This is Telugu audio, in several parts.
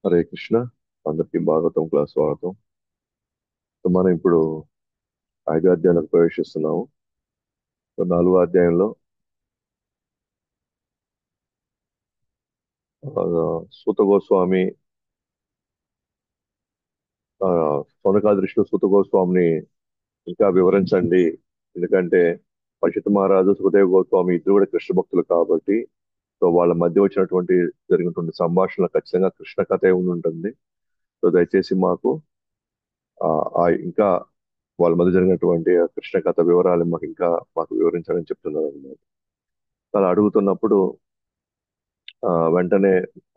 హరే కృష్ణ. అందరికీ భాగవతం క్లాస్ స్వాగతం. సో మనం ఇప్పుడు 5వ అధ్యాయంలోకి ప్రవేశిస్తున్నాము. సో 4వ అధ్యాయంలో సూత గోస్వామి ఆ, సౌనకాదృష్టిలో సూత గోస్వామిని ఇంకా వివరించండి. ఎందుకంటే పషిత మహారాజు సుఖదేవ్ గోస్వామి ఇద్దరు కూడా కృష్ణ భక్తులు కాబట్టి, సో వాళ్ళ మధ్య వచ్చినటువంటి జరిగినటువంటి సంభాషణ ఖచ్చితంగా కృష్ణ కథే ఉండి ఉంటుంది. సో దయచేసి మాకు ఆ, ఇంకా వాళ్ళ మధ్య జరిగినటువంటి ఆ కృష్ణ కథ వివరాలు మాకు వివరించాలని చెప్తున్నారు అన్నమాట. అలా అడుగుతున్నప్పుడు వెంటనే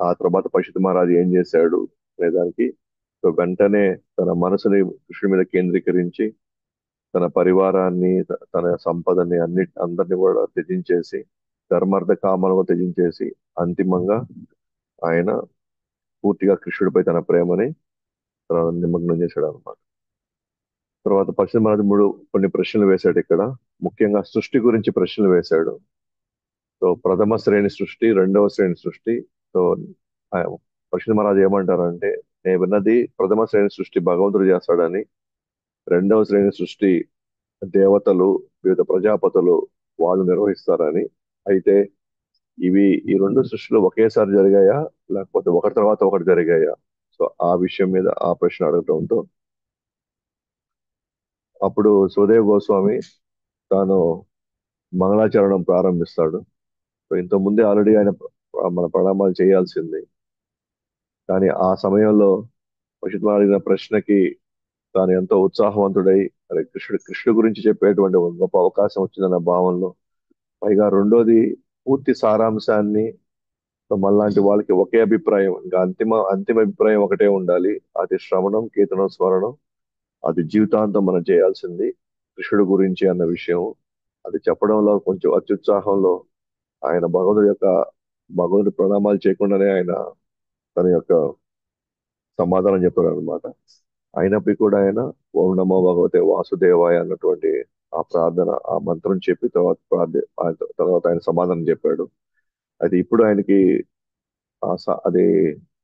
ఆ తర్వాత పశుపతి మహారాజు ఏం చేశాడు అనే దానికి, సో వెంటనే తన మనసుని కృష్ణుడి మీద కేంద్రీకరించి తన పరివారాన్ని తన సంపదని అందరినీ కూడా త్యజించేసి, ధర్మార్థ కామాలను త్యజించేసి అంతిమంగా ఆయన పూర్తిగా కృష్ణుడిపై తన ప్రేమని నిమగ్నం చేశాడు అనమాట. తర్వాత పశ్చిమ మహారాజు కొన్ని ప్రశ్నలు వేశాడు ఇక్కడ. ముఖ్యంగా సృష్టి గురించి ప్రశ్నలు వేశాడు. సో ప్రథమ శ్రేణి సృష్టి, రెండవ శ్రేణి సృష్టి. సో ఆ పశ్చిమ మహారాజు ఏమంటారంటే, నేను విన్నది ప్రథమ శ్రేణి సృష్టి భగవంతుడు చేస్తాడని, రెండవ శ్రేణి సృష్టి దేవతలు, వివిధ ప్రజాపతులు వాళ్ళు నిర్వహిస్తారని. అయితే ఈ రెండు సృష్టిలు ఒకేసారి జరిగాయా, లేకపోతే ఒకటి తర్వాత ఒకటి జరిగాయా? సో ఆ విషయం మీద ఆ ప్రశ్న అడగటంతో అప్పుడు సుఖదేవ్ గోస్వామి తాను మంగళాచరణం ప్రారంభిస్తాడు. సో ఇంత ముందే ఆల్రెడీ ఆయన మన ప్రణామాలు చేయాల్సింది. కానీ ఆ సమయంలో పశుత్మ అడిగిన ప్రశ్నకి తాను ఎంతో ఉత్సాహవంతుడై, అరే కృష్ణుడి గురించి చెప్పేటువంటి ఒక గొప్ప అవకాశం వచ్చిందన్న భావనలో, పైగా రెండోది పూర్తి సారాంశాన్ని, సో మనలాంటి వాళ్ళకి ఒకే అభిప్రాయం, ఇంకా అంతిమ అంతిమ అభిప్రాయం ఒకటే ఉండాలి. అది శ్రవణం, కీర్తనం, స్మరణం. అది జీవితాంతం మనం చేయాల్సింది కృష్ణుడి గురించి అన్న విషయం. అది చెప్పడంలో కొంచెం అత్యుత్సాహంలో ఆయన భగవంతుడి ప్రణామాలు చేయకుండానే ఆయన తన యొక్క సమాధానం చెప్పారు అనమాట. అయినప్పటికీ కూడా ఆయన ఓం నమో భగవతే వాసుదేవాయ అన్నటువంటి ఆ ప్రార్థన, ఆ మంత్రం చెప్పి తర్వాత ఆయన సమాధానం చెప్పాడు. అది ఇప్పుడు ఆయనకి ఆ స- అది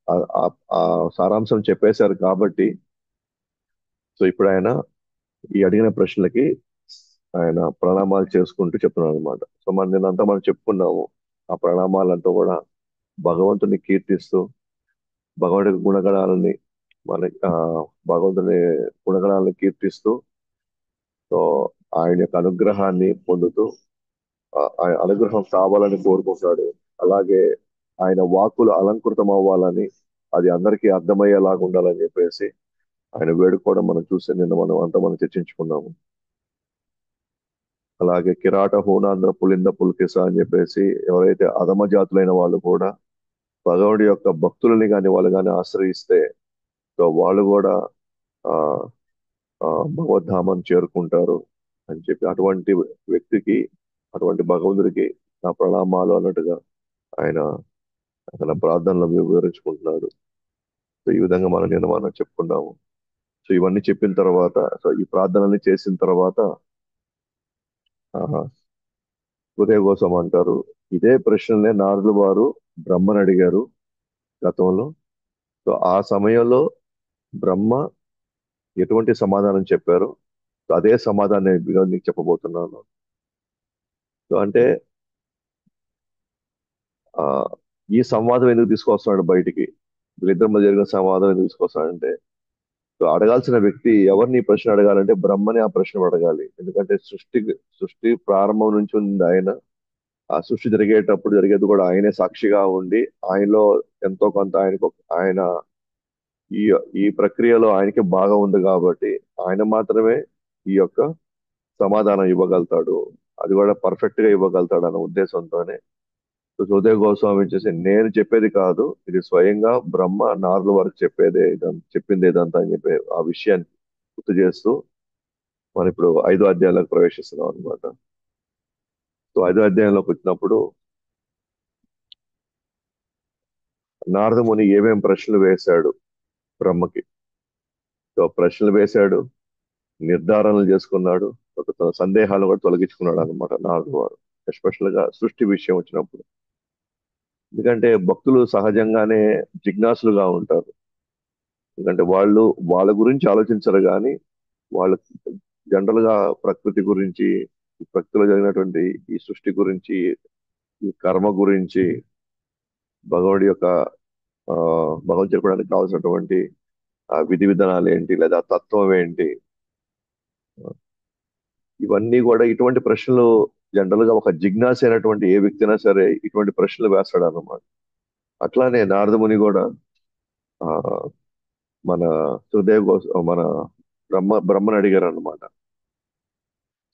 ఆ- ఆ- ఆ సారాంశం చెప్పేశారు కాబట్టి, సో ఇప్పుడు ఆయన ఈ అడిగిన ప్రశ్నలకి ఆయన ప్రణామాలు చేసుకుంటూ చెప్తున్నాడు అనమాట. సో నిన్నంతా మనం చెప్పుకున్నాము. ఆ ప్రణామాలంతా కూడా భగవంతుని కీర్తిస్తూ, భగవంతుడి గుణగణాలని మన ఆ భగవంతుని గుణగణాలను కీర్తిస్తూ, సో ఆయన యొక్క అనుగ్రహాన్ని పొందుతూ, ఆయన అనుగ్రహం కావాలని కోరుకుంటాడు. అలాగే ఆయన వాక్కులు అలంకృతం అవ్వాలని, అది అందరికీ అర్థమయ్యేలాగా ఉండాలని చెప్పేసి ఆయన వేడుకోవడం మనం చూసి నిన్న మనం చర్చించుకున్నాము. అలాగే కిరాట హోనాంధ్ర పులింద పులికిస అని చెప్పేసి ఎవరైతే అధమ జాతులైన వాళ్ళు కూడా భగవుడి యొక్క భక్తులని కానీ వాళ్ళు కానీ ఆశ్రయిస్తే, సో వాళ్ళు కూడా ఆ ఆ భగవద్ధామాన్ని చేరుకుంటారు అని చెప్పి, అటువంటి వ్యక్తికి, అటువంటి భగవంతుడికి నా ప్రణామాలు అన్నట్టుగా ఆయన తన ప్రార్థనలో వివరించుకుంటున్నాడు. సో ఈ విధంగా మనం చెప్పుకున్నాము. సో ఇవన్నీ చెప్పిన తర్వాత, సో ఈ ప్రార్థనల్ని చేసిన తర్వాత హృదయ కోసం అంటారు, ఇదే ప్రశ్నలే నారదుల వారు బ్రహ్మను అడిగారు గతంలో. సో ఆ సమయంలో బ్రహ్మ ఎటువంటి సమాధానం చెప్పారు, సో అదే సమాధానం నేను ఈరోజు నీకు చెప్పబోతున్నాను. సో అంటే ఆ ఈ సంవాదం ఎందుకు తీసుకొస్తున్నాడు బయటికి, వీళ్ళిద్దరి మధ్య జరిగిన సంవాదం ఎందుకు తీసుకొస్తున్నాడంటే, సో అడగాల్సిన వ్యక్తి ఎవరిని ఈ ప్రశ్న అడగాలంటే బ్రహ్మని ఆ ప్రశ్న అడగాలి. ఎందుకంటే సృష్టి ప్రారంభం నుంచి ఉంది ఆయన. ఆ సృష్టి జరిగేది కూడా ఆయనే సాక్షిగా ఉండి, ఆయనలో ఎంతో కొంత ఆయన ఈ ఈ ప్రక్రియలో ఆయనకి బాగా ఉంది కాబట్టి ఆయన మాత్రమే ఈ యొక్క సమాధానం ఇవ్వగలుగుతాడు. అది కూడా పర్ఫెక్ట్ గా ఇవ్వగలుగుతాడు అన్న ఉద్దేశంతోనే సుఖదేవ్ గోస్వామి వచ్చేసి, నేను చెప్పేది కాదు, ఇది స్వయంగా బ్రహ్మ నారదుల వరకు చెప్పింది ఇదంతా అని చెప్పి ఆ విషయాన్ని గుర్తు చేస్తూ మనం ఇప్పుడు 5వ అధ్యాయంలోకి ప్రవేశిస్తున్నాం అనమాట. సో 5వ అధ్యాయంలోకి వచ్చినప్పుడు నారద ముని ఏమేం ప్రశ్నలు వేశాడు బ్రహ్మకి. సో ప్రశ్నలు వేశాడు, నిర్ధారణలు చేసుకున్నాడు, తన సందేహాలు కూడా తొలగించుకున్నాడు అనమాట నారదు వారు. ఎస్పెషల్ గా సృష్టి విషయం వచ్చినప్పుడు. ఎందుకంటే భక్తులు సహజంగానే జిజ్ఞాసులుగా ఉంటారు. ఎందుకంటే వాళ్ళు వాళ్ళ గురించి ఆలోచించరు కానీ వాళ్ళు జనరల్ గా ప్రకృతి గురించి, ఈ ప్రకృతిలో జరిగినటువంటి ఈ సృష్టి గురించి, ఈ కర్మ గురించి, భగవానుడి యొక్క ఆ భగవద్ చెప్పడానికి కావాల్సినటువంటి ఆ విధి విధానాలు ఏంటి, లేదా తత్వం ఏంటి, ఇవన్నీ కూడా ఇటువంటి ప్రశ్నలు జనరల్ గా ఒక జిజ్ఞాస అయినటువంటి ఏ వ్యక్తి అయినా సరే ఇటువంటి ప్రశ్నలు వేస్తాడు అన్నమాట. అట్లానే నారద ముని కూడా ఆ మన సుఖదేవ్ మన బ్రహ్మని అడిగారు అన్నమాట.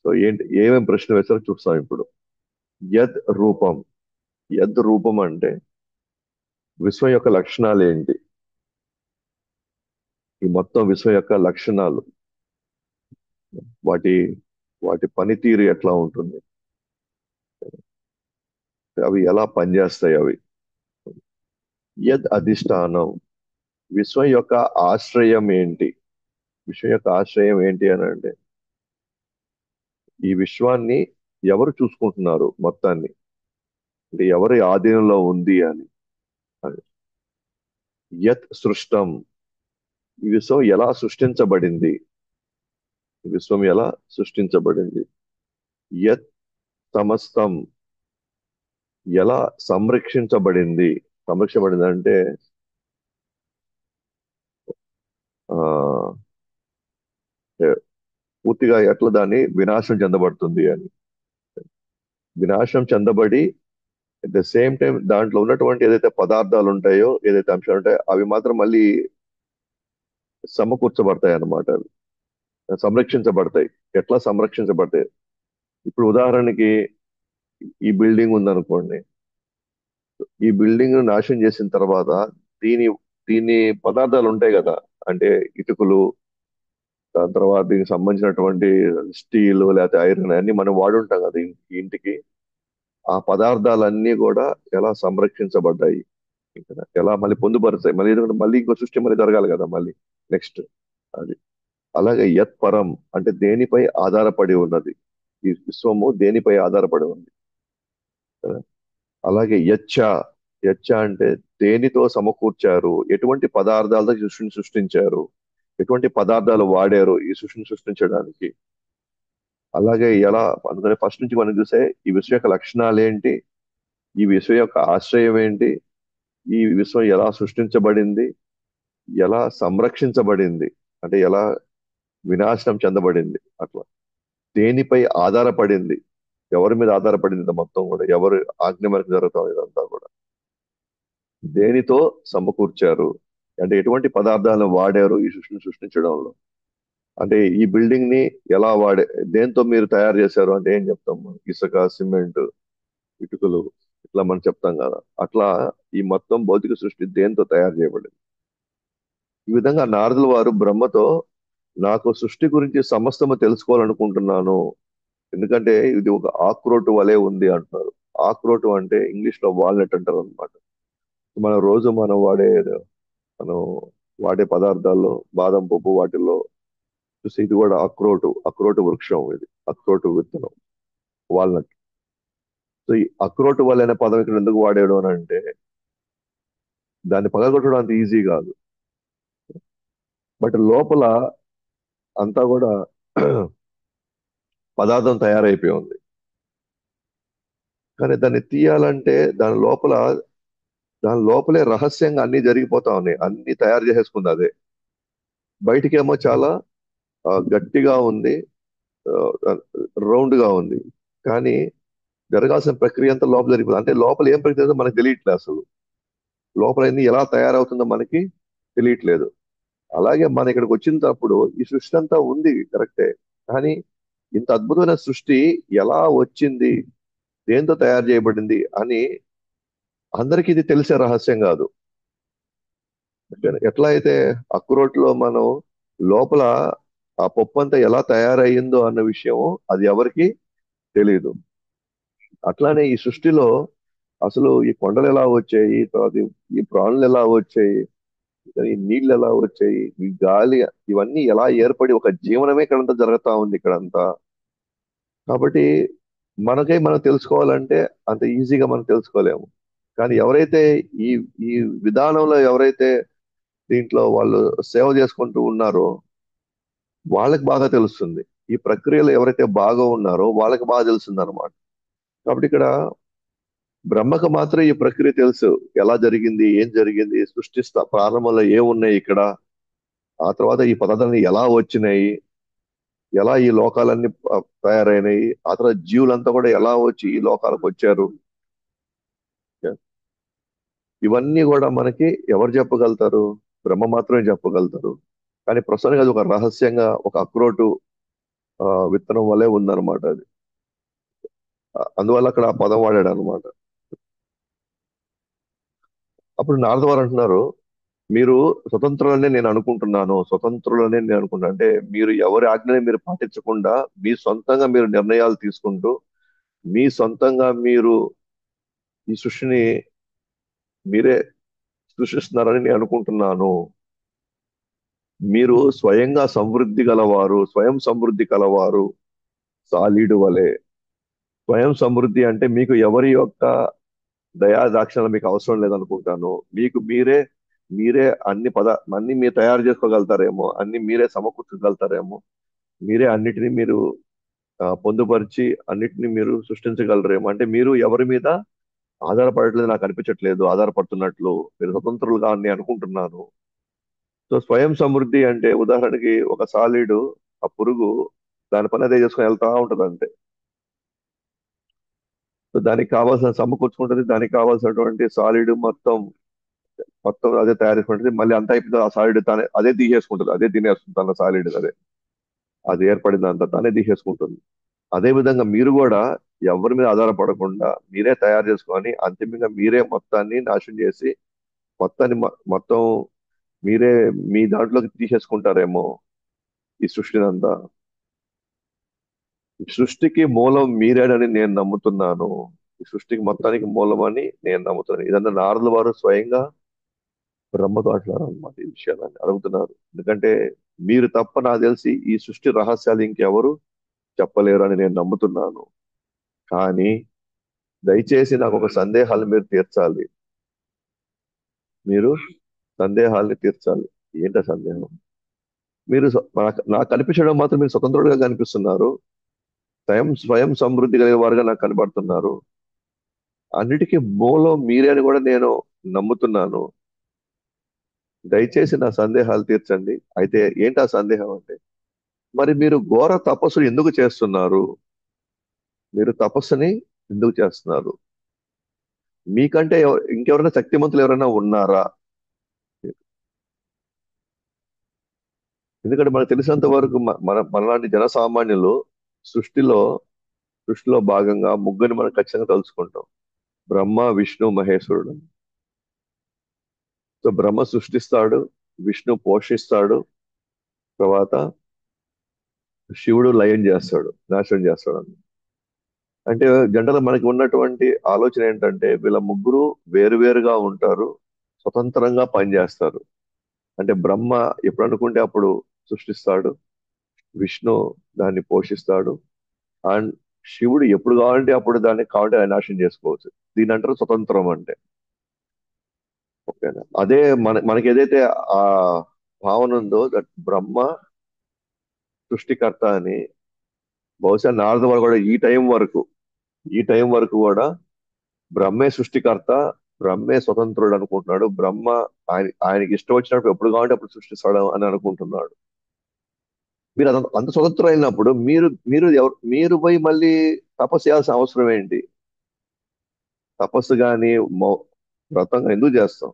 సో ఏంటి ఏమేమి ప్రశ్న వేస్తారో చూస్తాం ఇప్పుడు. యద్ రూపం. యద్ రూపం అంటే విశ్వం యొక్క లక్షణాలు ఏంటి, ఈ మొత్తం విశ్వం యొక్క లక్షణాలు, వాటి వాటి పనితీరు ఎట్లా ఉంటుంది, అవి ఎలా పనిచేస్తాయి అవి. యద్ అధిష్టానం. విశ్వం యొక్క ఆశ్రయం ఏంటి. విశ్వం యొక్క ఆశ్రయం ఏంటి అని అంటే ఈ విశ్వాన్ని ఎవరు చూసుకుంటున్నారు మొత్తాన్ని, అంటే ఎవరి ఆధీనంలో ఉంది అని. అది. యత్ సృష్టం. ఈ విశ్వం ఎలా సృష్టించబడింది, ఈ విశ్వం ఎలా సృష్టించబడింది. యత్ సమస్తం. ఎలా సంరక్షించబడింది. సంరక్షించబడింది అంటే ఆ పూర్తిగా ఎట్లా దాన్ని వినాశం చెందబడుతుంది అని. వినాశం చెందబడి అట్ ద సేమ్ టైం దాంట్లో ఉన్నటువంటి ఏదైతే పదార్థాలు ఉంటాయో, ఏదైతే అంశాలు ఉంటాయో అవి మాత్రం మళ్ళీ సమకూర్చబడతాయి అన్నమాట. అవి సంరక్షించబడతాయి. ఎట్లా సంరక్షించబడతాయి. ఇప్పుడు ఉదాహరణకి ఈ బిల్డింగ్ ఉందనుకోండి. ఈ బిల్డింగ్ నాశనం చేసిన తర్వాత దీని దీని పదార్థాలు ఉంటాయి కదా, అంటే ఇటుకలు, దాని తర్వాత దీనికి సంబంధించినటువంటి స్టీల్ లేకపోతే ఐరన్ అన్ని మనం వాడుంటాం కదా ఈ ఇంటికి. ఆ పదార్థాలన్నీ కూడా ఎలా సంరక్షించబడ్డాయి, ఇక్కడ ఎలా మళ్ళీ పొందుపరుస్తాయి, మళ్ళీ ఎందుకంటే మళ్ళీ ఇంకో సృష్టి మళ్ళీ జరగాలి కదా మళ్ళీ నెక్స్ట్. అది. అలాగే యత్ పరం అంటే దేనిపై ఆధారపడి ఉన్నది, ఈ విశ్వము దేనిపై ఆధారపడి ఉంది కదా. అలాగే యచ్చ. యచ్చ అంటే దేనితో సమకూర్చారు, ఎటువంటి పదార్థాలతో ఈ సృష్టిని సృష్టించారు, ఎటువంటి పదార్థాలు వాడారు ఈ సృష్టిని సృష్టించడానికి. అలాగే ఎలా అందుకని ఫస్ట్ నుంచి మనం చూసే ఈ విశ్వ యొక్క లక్షణాలు ఏంటి, ఈ విశ్వ యొక్క ఆశ్రయం ఏంటి, ఈ విశ్వం ఎలా సృష్టించబడింది, ఎలా సంరక్షించబడింది, అంటే ఎలా వినాశనం చెందబడింది అట్లా. దేనిపై ఆధారపడింది, ఎవరి మీద ఆధారపడింది ఇది మొత్తం కూడా, ఎవరు ఆజ్ఞ మేరకు జరుగుతుంది ఇదంతా కూడా. దేనితో సమకూర్చారు అంటే ఎటువంటి పదార్థాలను వాడారు ఈ సృష్టిని సృష్టించడంలో. అంటే ఈ బిల్డింగ్ ని ఎలా దేంతో మీరు తయారు చేశారు అంటే ఏం చెప్తాం మనం? ఇసుక, సిమెంట్, ఇటుకలు, ఇట్లా మనం చెప్తాం కదా. అట్లా ఈ మొత్తం భౌతిక సృష్టి దేంతో తయారు చేయబడింది. ఈ విధంగా నారదుల వారు బ్రహ్మతో నాకు సృష్టి గురించి సమస్తము తెలుసుకోవాలనుకుంటున్నాను, ఎందుకంటే ఇది ఒక ఆక్రోటు వలె ఉంది అంటున్నారు. ఆక్రోటు అంటే ఇంగ్లీష్ లో వాల్నట్ అంటారు అనమాట. మన రోజు మనం వాడే పదార్థాల్లో బాదం పప్పు వాటిల్లో చూసి ఇది కూడా అక్రోటు వృక్షం, ఇది అక్రోటు విత్తనం, వాల్నట్. సో ఈ అక్రోటు వల్ల అనే పదం ఇక్కడ ఎందుకు వాడాడు అని అంటే దాన్ని పగలగొట్టడం అంత ఈజీ కాదు. బట్ లోపల అంతా కూడా పదార్థం తయారైపోయి ఉంది. కానీ దాన్ని తీయాలంటే దాని లోపలే రహస్యంగా అన్ని జరిగిపోతా ఉన్నాయి, అన్ని తయారు చేసేసుకుంది అదే. బయటికేమో చాలా గట్టిగా ఉంది, రౌండ్ గా ఉంది. కానీ జరగాల్సిన ప్రక్రియ అంతా లోపల జరిగిపోతుంది. అంటే లోపల ఏం ప్రక్రియ ఉందో మనకు తెలియట్లేదు అసలు. లోపల అన్ని ఎలా తయారవుతుందో మనకి తెలియట్లేదు. అలాగే మన ఇక్కడికి వచ్చినప్పుడు ఈ సృష్టి అంతా ఉంది కరెక్టే, కానీ ఇంత అద్భుతమైన సృష్టి ఎలా వచ్చింది, దేంతో తయారు చేయబడింది అని అందరికీ ఇది తెలిసే రహస్యం కాదు. ఎట్లా అయితే అక్రోట్లో మనం లోపల ఆ పప్పు అంతా ఎలా తయారయ్యిందో అన్న విషయం అది ఎవరికి తెలియదు. అట్లానే ఈ సృష్టిలో అసలు ఈ కొండలు ఎలా వచ్చాయి, తర్వాత ఈ ప్రాణులు ఎలా వచ్చాయి, ఈ నీళ్ళు ఎలా వచ్చాయి, ఈ గాలి, ఇవన్నీ ఎలా ఏర్పడి ఒక జీవనమే ఇక్కడంతా జరుగుతా ఉంది ఇక్కడంతా. కాబట్టి మనం తెలుసుకోవాలంటే అంత ఈజీగా మనం తెలుసుకోలేము. కానీ ఎవరైతే ఈ ఈ విధానంలో ఎవరైతే దీంట్లో వాళ్ళు సేవ చేసుకుంటూ ఉన్నారో వాళ్ళకి బాగా తెలుస్తుంది. ఈ ప్రక్రియలో ఎవరైతే బాగా ఉన్నారో వాళ్ళకి బాగా తెలుస్తుంది అనమాట. కాబట్టి ఇక్కడ బ్రహ్మకు మాత్రం ఈ ప్రక్రియ తెలుసు. ఎలా జరిగింది, ఏం జరిగింది, ప్రారంభంలో ఏమున్నాయి ఇక్కడ, ఆ తర్వాత ఈ పదార్థాలు ఎలా వచ్చినాయి, ఎలా ఈ లోకాలన్నీ తయారైనాయి, ఆ తర్వాత జీవులంతా కూడా ఎలా వచ్చి ఈ లోకాలకు వచ్చారు. ఇవన్నీ కూడా మనకి ఎవరు చెప్పగలుగుతారు? బ్రహ్మ మాత్రమే చెప్పగలుగుతారు. కానీ ప్రస్తుతానికి అది ఒక రహస్యంగా ఒక అక్రోటు విత్తనం వల్లే ఉందన్నమాట అది. అందువల్ల అక్కడ ఆ పదం వాడాడు అనమాట. అప్పుడు నారద వారు అంటున్నారు, మీరు స్వతంత్రులనే నేను అనుకుంటున్నాను, స్వతంత్రులనే నేను అనుకుంటున్నాను అంటే మీరు ఎవరి ఆజ్ఞని మీరు పాటించకుండా మీ సొంతంగా మీరు నిర్ణయాలు తీసుకుంటూ మీ సొంతంగా మీరు ఈ సృష్టిని మీరే సృష్టిస్తున్నారని నేను అనుకుంటున్నాను. మీరు స్వయంగా సమృద్ధి గలవారు, స్వయం సమృద్ధి కలవారు, సాలీడు వలె. స్వయం సమృద్ధి అంటే మీకు ఎవరి యొక్క దయా దాక్షిణ్యాలు మీకు అవసరం లేదనుకుంటాను. మీకు మీరే అన్ని మీరు తయారు చేసుకోగలుగుతారేమో, అన్ని మీరే సమకూర్చగలుగుతారేమో, మీరే అన్నిటినీ మీరు పొందుపరిచి అన్నిటినీ మీరు సృష్టించగలరేమో. అంటే మీరు ఎవరి మీద ఆధారపడట్లేదు నాకు అనిపించట్లేదు, ఆధారపడుతున్నట్లు మీరు స్వతంత్రులుగా అని అనుకుంటున్నాను. సో స్వయం సమృద్ధి అంటే ఉదాహరణకి ఒక సాలీడు, ఆ పురుగు దాని పని అదే చేసుకొని వెళ్తా ఉంటది అంతే. సో దానికి కావాల్సిన సమకూర్చుకుంటుంది, దానికి కావాల్సినటువంటి సాలిడ్ మొత్తం మొత్తం అదే తయారు చేసుకుంటుంది. మళ్ళీ అంతా అయిపోతుంది, ఆ సాలిడ్ తానే అదే తీసేసుకుంటుంది, అదే తినేస్తుంది తన సాలిడ్ అదే, అది ఏర్పడింది అంతా తానే తీసేసుకుంటుంది. అదే విధంగా మీరు కూడా ఎవరి మీద ఆధారపడకుండా మీరే తయారు చేసుకొని అంతిమంగా మీరే మొత్తాన్ని నాశనం చేసి మొత్తాన్ని మొత్తం మీరే మీ దాంట్లోకి తీసేసుకుంటారేమో ఈ సృష్టిని అంతా. ఈ సృష్టికి మూలం మీరేనని నేను నమ్ముతున్నాను. ఈ సృష్టికి మొత్తానికి మూలం అని నేను నమ్ముతున్నాను. ఇదంతా నారదుల వారు స్వయంగా బ్రహ్మతో అంటున్నారు అనమాట. ఈ విషయాన్ని అడుగుతున్నారు. ఎందుకంటే మీరు తప్ప నాకు తెలిసి ఈ సృష్టి రహస్యాలు ఇంకెవరు చెప్పలేరు అని నేను నమ్ముతున్నాను. కానీ దయచేసి నాకు ఒక సందేహాలు మీరు తీర్చాలి. మీరు సందేహాల్ని తీర్చాలి. ఏంట సందేహం? మీరు నాకు కనిపించడం మాత్రం మీరు స్వతంత్రుడిగా కనిపిస్తున్నారు. స్వయం సమృద్ధి కలిగిన వారుగా నాకు కనబడుతున్నారు. అన్నిటికీ మూలం మీరే అని కూడా నేను నమ్ముతున్నాను. దయచేసి నా సందేహాలు తీర్చండి. అయితే ఏంటి ఆ సందేహం అంటే, మరి మీరు ఘోర తపస్సు ఎందుకు చేస్తున్నారు? మీరు తపస్సుని ఎందుకు చేస్తున్నారు? మీకంటే ఇంకెవరైనా శక్తిమంతులు ఎవరైనా ఉన్నారా? ఎందుకంటే మనకు తెలిసినంత వరకు మనలాంటి జనసామాన్యులు సృష్టిలో సృష్టిలో భాగంగా ముగ్గురిని మనం ఖచ్చితంగా తలుచుకుంటాం. బ్రహ్మ, విష్ణు, మహేశ్వరుడు. సో బ్రహ్మ సృష్టిస్తాడు, విష్ణు పోషిస్తాడు, తర్వాత శివుడు లయం చేస్తాడు, నాశనం చేస్తాడు. అంటే జనరల్ మనకి ఉన్నటువంటి ఆలోచన ఏంటంటే వీళ్ళ ముగ్గురు వేరువేరుగా ఉంటారు, స్వతంత్రంగా పనిచేస్తారు. అంటే బ్రహ్మ ఎప్పుడు అనుకుంటే అప్పుడు సృష్టిస్తాడు, విష్ణు దాన్ని పోషిస్తాడు, అండ్ శివుడు ఎప్పుడు కావాలంటే అప్పుడు దాన్ని కావాలంటే ఆయన నాశనం చేసుకోవచ్చు. దీని అంటారు స్వతంత్రం అంటే. ఓకేనా? అదే మనకి ఏదైతే ఆ భావన ఉందో దట్ బ్రహ్మ సృష్టికర్త అని, బహుశా నారద వారు కూడా ఈ టైం వరకు కూడా బ్రహ్మే సృష్టికర్త, బ్రహ్మే స్వతంత్రుడు అనుకుంటున్నాడు. బ్రహ్మ ఆయనకి ఇష్టం వచ్చినప్పుడు ఎప్పుడు కావాలంటే అప్పుడు సృష్టిస్తాడు అని అనుకుంటున్నాడు. మీరు అంత స్వతంత్రం అయినప్పుడు మీరు మీరు ఎవరు మీరు పోయి మళ్ళీ తపస్సు చేయాల్సిన అవసరం ఏంటి? తపస్సు కానీ వ్రతం గాని ఎందుకు చేస్తాం?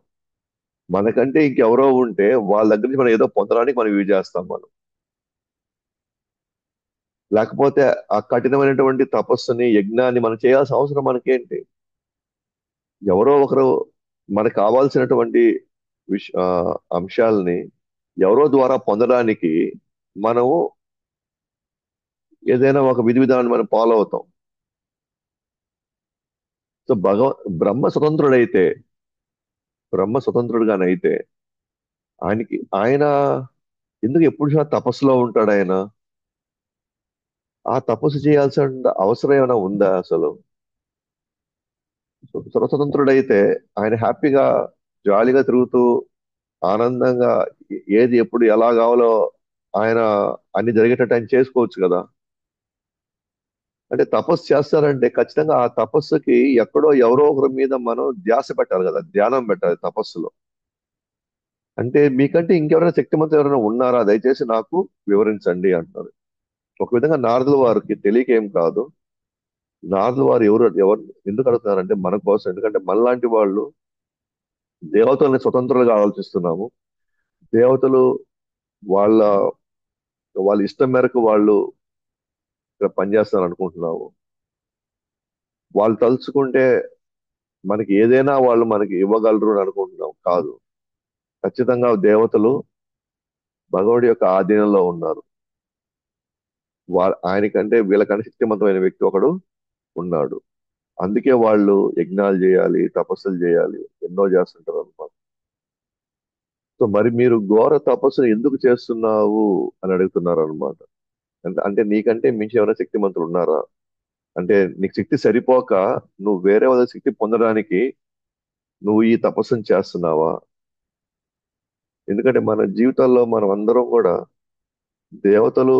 మనకంటే ఇంకెవరో ఉంటే వాళ్ళ దగ్గర నుంచి మనం ఏదో పొందడానికి మనం ఇవి చేస్తాం మనం. లేకపోతే ఆ కఠినమైనటువంటి తపస్సుని యజ్ఞాన్ని మనం చేయాల్సిన అవసరం మనకేంటి? ఎవరో ఒకరు మనకు కావాల్సినటువంటి అంశాలని ఎవరో ద్వారా పొందడానికి మనము ఏదైనా ఒక విధి విధానాన్ని మనం ఫాలో అవుతాం. సో బ్రహ్మ స్వతంత్రుడైతే బ్రహ్మ స్వతంత్రుడుగానైతే ఆయన ఎందుకు ఎప్పుడు చూసినా తపస్సులో ఉంటాడు ఆయన? ఆ తపస్సు చేయాల్సిన అవసరం ఏమైనా ఉందా అసలు? స్వతంత్రుడైతే ఆయన హ్యాపీగా జాలీగా తిరుగుతూ ఆనందంగా ఏది ఎప్పుడు ఎలా కావాలో ఆయన అన్ని జరిగేటట్టు ఆయన చేసుకోవచ్చు కదా. అంటే తపస్సు చేస్తారంటే ఖచ్చితంగా ఆ తపస్సుకి ఎక్కడో ఎవరో ఒకరి మీద మనం ధ్యాస పెట్టాలి కదా, ధ్యానం పెట్టాలి తపస్సులో. అంటే మీకంటే ఇంకెవరైనా శక్తిమంతులు ఎవరైనా ఉన్నారా, దయచేసి నాకు వివరించండి అంటున్నారు. ఒక విధంగా నారదుల వారికి తెలియక ఏం కాదు. నారదుల వారు ఎవరు ఎందుకు అడుగుతున్నారంటే మన కోసం. ఎందుకంటే మనలాంటి వాళ్ళు దేవతల్ని స్వతంత్రులుగా ఆలోచిస్తున్నాము. దేవతలు వాళ్ళ వాళ్ళ ఇష్టం మేరకు వాళ్ళు ఇక్కడ పనిచేస్తారు అనుకుంటున్నాము. వాళ్ళు తలుచుకుంటే మనకి ఏదైనా వాళ్ళు మనకి ఇవ్వగలరు అని అనుకుంటున్నాం. కాదు, ఖచ్చితంగా దేవతలు భగవుడి యొక్క ఆధీనంలో ఉన్నారు. ఆయనకంటే వీళ్ళకంటే శక్తివంతమైన వ్యక్తి ఒకడు ఉన్నాడు. అందుకే వాళ్ళు యజ్ఞాలు చేయాలి, తపస్సులు చేయాలి, ఎన్నో చేస్తుంటారు అనమాట. సో మరి మీరు ఘోర తపస్సును ఎందుకు చేస్తున్నావు అని అడుగుతున్నారు అనమాట. అంటే నీకంటే మించి ఎవరైనా శక్తిమంతులు ఉన్నారా? అంటే నీకు శక్తి సరిపోక నువ్వు వేరే వాళ్ళ శక్తి పొందడానికి నువ్వు ఈ తపస్సును చేస్తున్నావా? ఎందుకంటే మన జీవితాల్లో మనం అందరం కూడా దేవతలు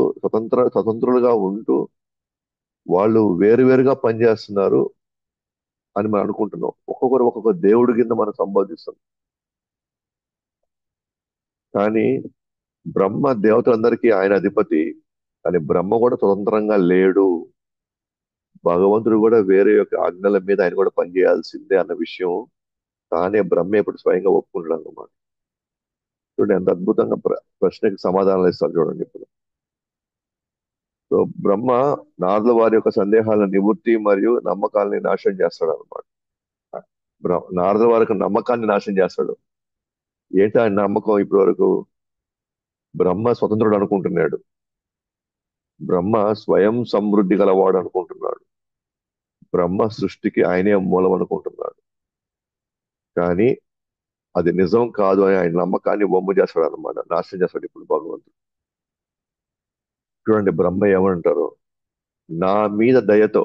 స్వతంత్రులుగా ఉంటూ వాళ్ళు వేరువేరుగా పనిచేస్తున్నారు అని మనం అనుకుంటున్నాం. ఒక్కొక్కరు ఒక్కొక్క దేవుడి కింద మనం సంబోధిస్తాం. కానీ బ్రహ్మ దేవతలందరికీ ఆయన అధిపతి. కానీ బ్రహ్మ కూడా స్వతంత్రంగా లేడు. భగవంతుడు కూడా వేరే యొక్క ఆజ్ఞల మీద ఆయన కూడా పనిచేయాల్సిందే అన్న విషయం తానే బ్రహ్మ ఇప్పుడు స్వయంగా ఒప్పుకుంటున్నాడు అన్నమాట. చూడండి ఎంత అద్భుతంగా ప్రశ్నకి సమాధానాలు ఇస్తారు చూడండి ఇప్పుడు. సో బ్రహ్మ నారదుల వారి యొక్క సందేహాలను నివృత్తి మరియు నమ్మకాలని నాశనం చేస్తాడు అనమాట. నారదుల వారి యొక్క నమ్మకాన్ని నాశనం చేస్తాడు. ఏంటి ఆయన నమ్మకం? ఇప్పటి వరకు బ్రహ్మ స్వతంత్రుడు అనుకుంటున్నాడు. బ్రహ్మ స్వయం సమృద్ధి గలవాడు అనుకుంటున్నాడు. బ్రహ్మ సృష్టికి ఆయనే మూలం అనుకుంటున్నాడు. కానీ అది నిజం కాదు అని ఆయన నమ్మకాన్ని వమ్ము చేస్తాడు అనమాట, నాశనం చేస్తాడు ఇప్పుడు భగవంతుడు. చూడండి బ్రహ్మ ఏమంటారు, నా మీద దయతో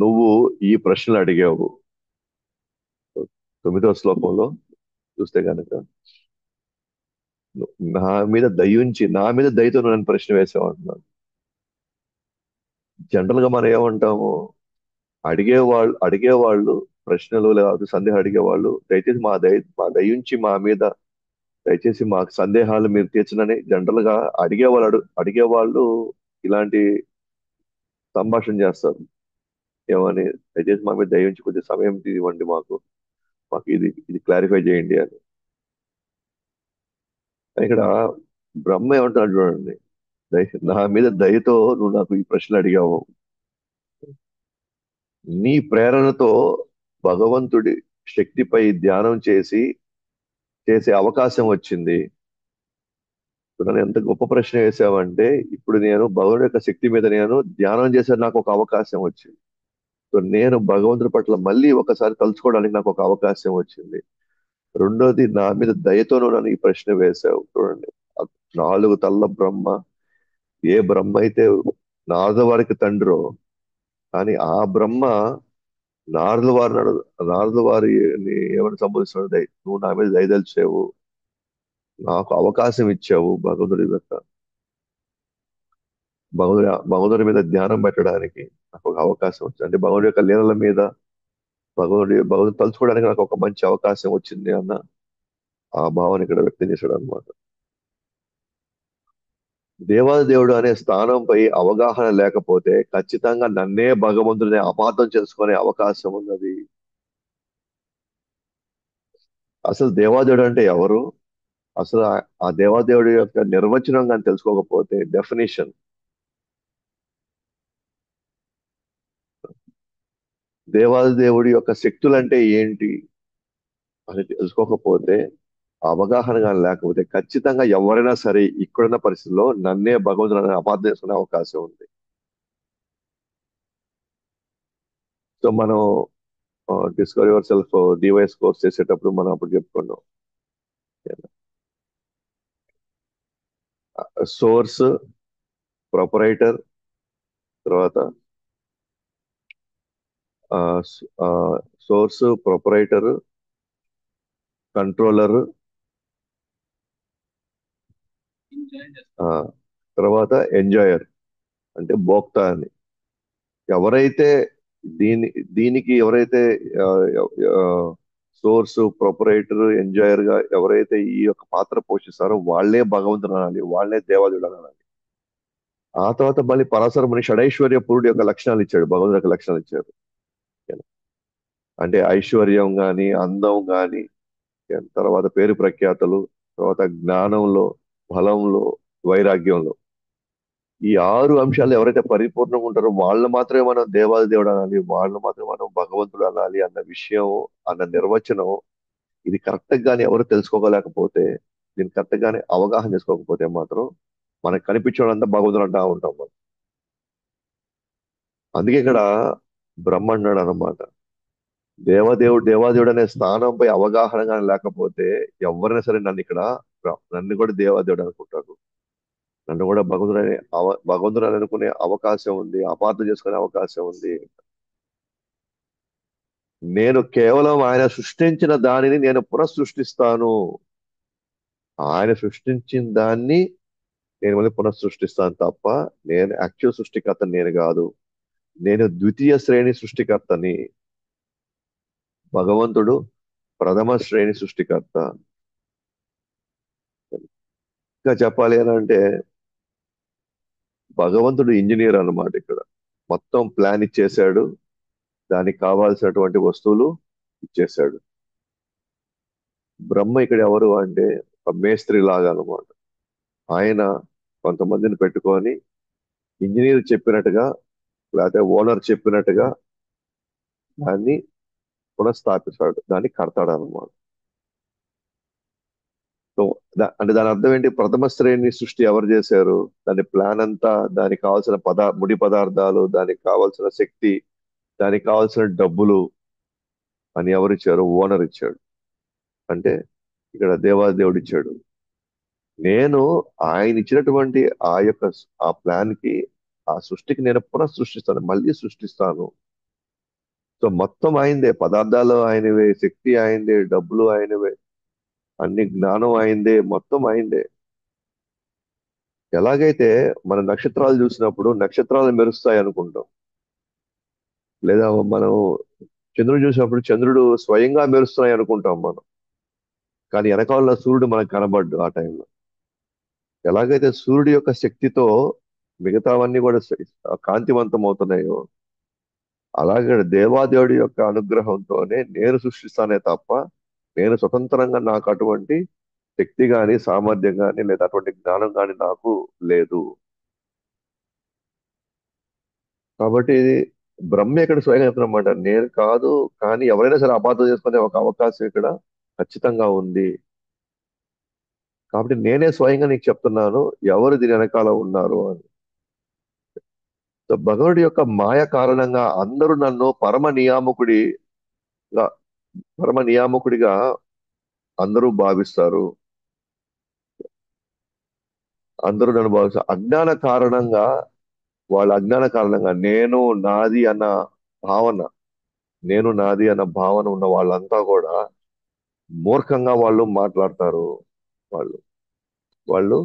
నువ్వు ఈ ప్రశ్నలు అడిగావు. 9వ శ్లోకంలో చూస్తే కనుక, నా మీద దయించి నా మీద దయతో నువ్వు నన్ను ప్రశ్న వేసావు అంటున్నాను. జనరల్ గా మనం ఏమంటాము, అడిగేవాళ్ళు ప్రశ్నలు లేదా సందేహాలు అడిగేవాళ్ళు దయచేసి మా దయించి మా మీద దయచేసి మాకు సందేహాలు మీరు తీర్చనని జనరల్ గా అడిగేవాళ్ళు ఇలాంటి సంభాషణ చేస్తారు. ఏమని, దయచేసి మా మీద దయించి కొద్దిగా సమయం ఇవ్వండి, మాకు మాకు ఇది ఇది క్లారిఫై చేయండి అని. ఇక్కడ బ్రహ్మ ఏమంటాడు చూడండి, నా మీద దయతో నువ్వు నాకు ఈ ప్రశ్నలు అడిగావు. నీ ప్రేరణతో భగవంతుడి శక్తిపై ధ్యానం చేసే అవకాశం వచ్చింది. ఇప్పుడు నన్ను ఎంత గొప్ప ప్రశ్న వేసావంటే, ఇప్పుడు నేను భగవంతుడి యొక్క శక్తి మీద నేను ధ్యానం చేసే నాకు ఒక అవకాశం వచ్చింది. సో నేను భగవంతుడి పట్ల మళ్ళీ ఒకసారి తలుచుకోవడానికి నాకు ఒక అవకాశం వచ్చింది. రెండోది, నా మీద దయతోనూ నన్ను ఈ ప్రశ్న వేశావు. చూడండి, ఆ 4 తల్ల బ్రహ్మ, ఏ బ్రహ్మ అయితే నారద వారికి తండ్రో, కానీ ఆ బ్రహ్మ నారదుల వారిని నారదుల వారిని ఏమని సంబోధిస్తున్నాడు, నువ్వు నా మీద దయదలిచావు, నాకు అవకాశం ఇచ్చావు భగవంతుడి యొక్క భగవంతుడి మీద ధ్యానం పెట్టడానికి నాకు ఒక అవకాశం వచ్చింది. అంటే భగవంతుడి యొక్క లీలల మీద భగవంతుడు తలుచుకోవడానికి నాకు ఒక మంచి అవకాశం వచ్చింది అన్న ఆ భావన ఇక్కడ వ్యక్తం చేశాడు అనమాట. దేవాది దేవుడు అనే స్థానంపై అవగాహన లేకపోతే ఖచ్చితంగా నన్నే భగవంతుడిని అపార్థం చేసుకునే అవకాశం ఉన్నది. అసలు దేవాదేవుడు అంటే ఎవరు? అసలు ఆ దేవాదేవుడి యొక్క నిర్వచనం కానీ తెలుసుకోకపోతే, డెఫినేషన్, దేవాది దేవుడి యొక్క శక్తులు అంటే ఏంటి అని తెలుసుకోకపోతే, అవగాహన కానీ లేకపోతే ఖచ్చితంగా ఎవరైనా సరే ఇక్కడున్న పరిస్థితుల్లో నన్నే భగవంతుని అపార్థం చేసుకునే అవకాశం ఉంది. సో మనం discover your self device course చేసేటప్పుడు మనం అప్పుడు చెప్పుకున్నాం, సోర్స్, ప్రొపరైటర్, తర్వాత సోర్స్, ప్రొపరైటర్, కంట్రోలర్, తర్వాత ఎంజాయర్ అంటే భోక్త అని. ఎవరైతే దీని దీనికి ఎవరైతే సోర్స్, ప్రొపరేటర్, ఎంజాయర్ గా ఎవరైతే ఈ యొక్క పాత్ర పోషిస్తారో వాళ్ళే భగవంతుడు అనాలి, వాళ్ళే దేవాదుడు అనాలి. ఆ తర్వాత మళ్ళీ పరాశరముని షడైశ్వర్య పురుడు యొక్క లక్షణాలు ఇచ్చాడు, భగవంతుడి యొక్క లక్షణాలు ఇచ్చాడు. అంటే ఐశ్వర్యం గాని, అందం గాని, తర్వాత పేరు ప్రఖ్యాతలు, తర్వాత జ్ఞానంలో, బలంలో, వైరాగ్యంలో, ఈ 6 అంశాలు ఎవరైతే పరిపూర్ణంగా ఉంటారో వాళ్ళు మాత్రమే మనం దేవాది దేవుడు అనాలి, వాళ్ళు మాత్రమే మనం భగవంతుడు అనాలి అన్న విషయం, అన్న నిర్వచనం, ఇది కరెక్ట్ గానే ఎవరు తెలుసుకోలేకపోతే, దీన్ని కరెక్ట్ గానే అవగాహన చేసుకోకపోతే మాత్రం మనకు కనిపించడంతా భగవంతుడు అంటా ఉంటాం మనం. అందుకే ఇక్కడ బ్రహ్మ అన్నాడు అనమాట, దేవాదేవుడు అనే స్థానంపై అవగాహన కానీ లేకపోతే ఎవరైనా సరే నన్ను కూడా దేవాదేవుడు అనుకుంటారు, నన్ను కూడా భగవంతుడు అని అనుకునే అవకాశం ఉంది, అపార్థం చేసుకునే అవకాశం ఉంది. నేను కేవలం ఆయన సృష్టించిన దానిని నేను పునఃసృష్టిస్తాను, ఆయన సృష్టించిన దాన్ని నేను మళ్ళీ పునఃసృష్టిస్తాను తప్ప నేను యాక్చువల్ సృష్టికర్త నేను కాదు. నేను ద్వితీయ శ్రేణి సృష్టికర్తని, భగవంతుడు ప్రథమ శ్రేణి సృష్టికర్త. ఇంకా చెప్పాలి అని అంటే భగవంతుడు ఇంజనీర్ అన్నమాట. ఇక్కడ మొత్తం ప్లాన్ ఇచ్చేశాడు, దానికి కావాల్సినటువంటి వస్తువులు ఇచ్చేశాడు. బ్రహ్మ ఇక్కడ ఎవరు అంటే ఒక మేస్త్రి లాగా అన్నమాట. ఆయన కొంతమందిని పెట్టుకొని ఇంజనీర్ చెప్పినట్టుగా, లేకపోతే ఓనర్ చెప్పినట్టుగా దాన్ని పునఃస్థాపిస్తాడు, దాన్ని కడతాడు అనమాట. సో అంటే దాని అర్థం ఏంటి, ప్రథమ శ్రేణి సృష్టి ఎవరు చేశారు, దాని ప్లాన్ అంతా, దానికి కావాల్సిన ముడి పదార్థాలు, దానికి కావాల్సిన శక్తి, దానికి కావాల్సిన డబ్బులు అని ఎవరు ఇచ్చారు, ఓనర్ ఇచ్చాడు. అంటే ఇక్కడ దేవాదేవుడు ఇచ్చాడు. నేను ఆయన ఇచ్చినటువంటి ఆ యొక్క ఆ ప్లాన్ కి, ఆ సృష్టికి నేను పునఃసృష్టిస్తాను, మళ్ళీ సృష్టిస్తాను. సో మొత్తం ఆయనదే, పదార్థాలు ఆయనవే, శక్తి ఆయనదే, డబ్బులు ఆయనవే, అన్ని జ్ఞానం ఆయనదే, మొత్తం ఆయనదే. ఎలాగైతే మన నక్షత్రాలు చూసినప్పుడు నక్షత్రాలు మెరుస్తాయి అనుకుంటాం, లేదా మనం చంద్రుడు చూసినప్పుడు చంద్రుడు స్వయంగా మెరుస్తున్నాయి అనుకుంటాం మనం, కానీ వెనకాల సూర్యుడు మనకు కనబడ్డు ఆ టైంలో. ఎలాగైతే సూర్యుడి యొక్క శక్తితో మిగతావన్నీ కూడా కాంతివంతం అవుతున్నాయో, అలాగే దేవాదేవుడి యొక్క అనుగ్రహంతోనే నేను సృష్టిస్తానే తప్ప నేను స్వతంత్రంగా నాకు అటువంటి శక్తి గాని, సామర్థ్యం గాని, లేదా అటువంటి జ్ఞానం గాని నాకు లేదు. కాబట్టి బ్రహ్మ ఇక్కడ స్వయంగా చెప్తున్నమాట, నేను కాదు, కానీ ఎవరైనా సరే అపార్థం చేసుకునే ఒక అవకాశం ఇక్కడ ఖచ్చితంగా ఉంది. కాబట్టి నేనే స్వయంగా నీకు చెప్తున్నాను ఎవరు దీని వెనకాల ఉన్నారు అని. సో భగవుడి యొక్క మాయ కారణంగా అందరూ నన్ను పరమ నియామకుడిగా అందరూ భావిస్తారు. అందరూ నన్ను భావిస్తారు. వాళ్ళ అజ్ఞాన కారణంగా భావన నేను నాది అన్న భావన ఉన్న వాళ్ళంతా కూడా మూర్ఖంగా వాళ్ళు మాట్లాడతారు. వాళ్ళు వాళ్ళు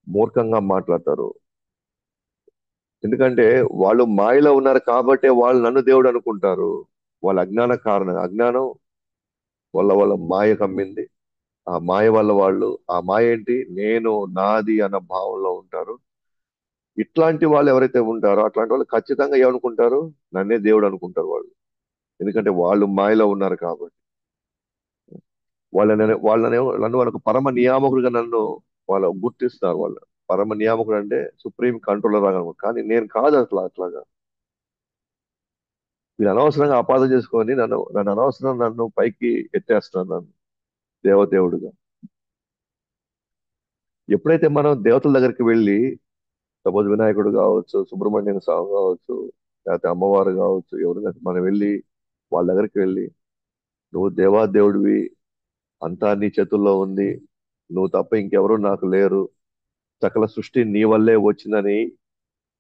మూర్ఖంగా మాట్లాడతారు. ఎందుకంటే వాళ్ళు మాయలో ఉన్నారు కాబట్టి వాళ్ళు నన్ను దేవుడు అనుకుంటారు. వాళ్ళ అజ్ఞానం వల్ల వాళ్ళ మాయ కమ్మింది. ఆ మాయ వల్ల ఆ మాయ ఏంటి, నేను నాది అన్న భావంలో ఉంటారు. ఇట్లాంటి వాళ్ళు ఎవరైతే ఉంటారో అట్లాంటి వాళ్ళు ఖచ్చితంగా ఏమనుకుంటారు, నన్నే దేవుడు అనుకుంటారు వాళ్ళు. ఎందుకంటే వాళ్ళు మాయలో ఉన్నారు కాబట్టి. నన్ను వాళ్ళకు పరమ నియామకుడిగా వాళ్ళు గుర్తిస్తారు. వాళ్ళు పరమ నియామకుడు అంటే సుప్రీం కంట్రోలర్ లాగా అనుకుంటారు. కానీ నేను కాదు అట్లాగా. మీరు అనవసరంగా అపార్థం చేసుకొని నన్ను అనవసరం నన్ను పైకి ఎత్తేస్తున్నాను, నన్ను దేవదేవుడిగా. ఎప్పుడైతే మనం దేవతల దగ్గరికి వెళ్ళి, సపోజ్ వినాయకుడు కావచ్చు, సుబ్రహ్మణ్యం స్వామి కావచ్చు, లేకపోతే అమ్మవారు కావచ్చు, ఎవరైనా మనం వెళ్ళి వాళ్ళ దగ్గరికి వెళ్ళి, నువ్వు దేవాదేవుడివి, అంతా నీ చేతుల్లో ఉంది, నువ్వు తప్ప ఇంకెవరు నాకు లేరు, సకల సృష్టి నీ వల్లే వచ్చిందని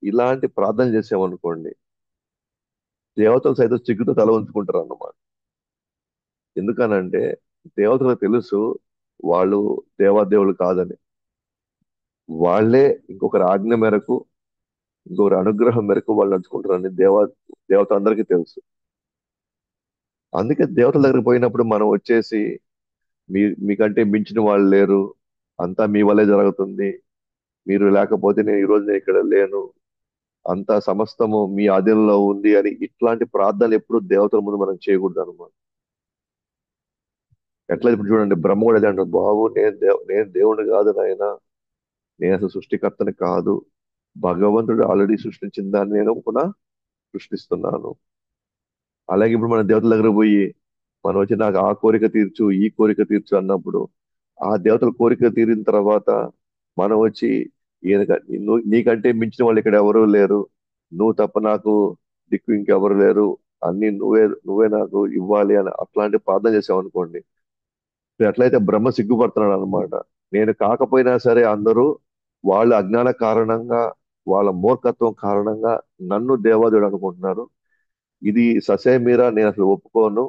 ఇలాంటి ప్రార్థన చేసామనుకోండి, దేవతలు సైతం సిగ్గుతో తల ఉంచుకుంటారు అన్నమాట. ఎందుకనంటే దేవతలకు తెలుసు వాళ్ళు దేవాదేవులు కాదని. వాళ్ళే ఇంకొకరి ఆజ్ఞ మేరకు, ఇంకొకరి అనుగ్రహం మేరకు వాళ్ళు నడుచుకుంటారని దేవత అందరికీ తెలుసు. అందుకే దేవతల దగ్గరికి పోయినప్పుడు మనం వచ్చేసి మీకంటే మించిన వాళ్ళు లేరు, అంతా మీ వల్లే జరుగుతుంది, మీరు లేకపోతే నేను ఈ రోజు నేను ఇక్కడ లేను, అంతా సమస్తము మీ ఆధీనంలో ఉంది అని ఇట్లాంటి ప్రార్థనలు ఎప్పుడు దేవతల ముందు మనం చేయకూడదు అనమాట. ఎట్లా ఇప్పుడు చూడండి, బ్రహ్మ కూడా అదే అంటాడు, బాబు నేను దేవుడిని కాదు నాయన, నేను అసలు సృష్టికర్తని కాదు, భగవంతుడు ఆల్రెడీ సృష్టించిన దాన్ని నేను కూడా సృష్టిస్తున్నాను. అలాగే ఇప్పుడు మన దేవతల దగ్గర పోయి మనం వచ్చి నాకు ఆ కోరిక తీర్చు ఈ కోరిక తీర్చు అన్నప్పుడు ఆ దేవతల కోరిక తీరిన తర్వాత మనం వచ్చి ఈయన నీకంటే మించిన వాళ్ళు ఇక్కడ ఎవరూ లేరు, నువ్వు తప్ప నాకు దిక్కు ఇంకెవరు లేరు, అన్ని నువ్వే నాకు ఇవ్వాలి అని అట్లాంటి ప్రార్థన చేసామనుకోండి, ఎట్లయితే బ్రహ్మ సిగ్గుపడుతున్నాడు అనమాట. నేను కాకపోయినా సరే అందరూ వాళ్ళ అజ్ఞాన కారణంగా, వాళ్ళ మూర్ఖత్వం కారణంగా నన్ను దేవాదేవుడు అనుకుంటున్నారు. ఇది ససేమిరా నేను అసలు ఒప్పుకోను.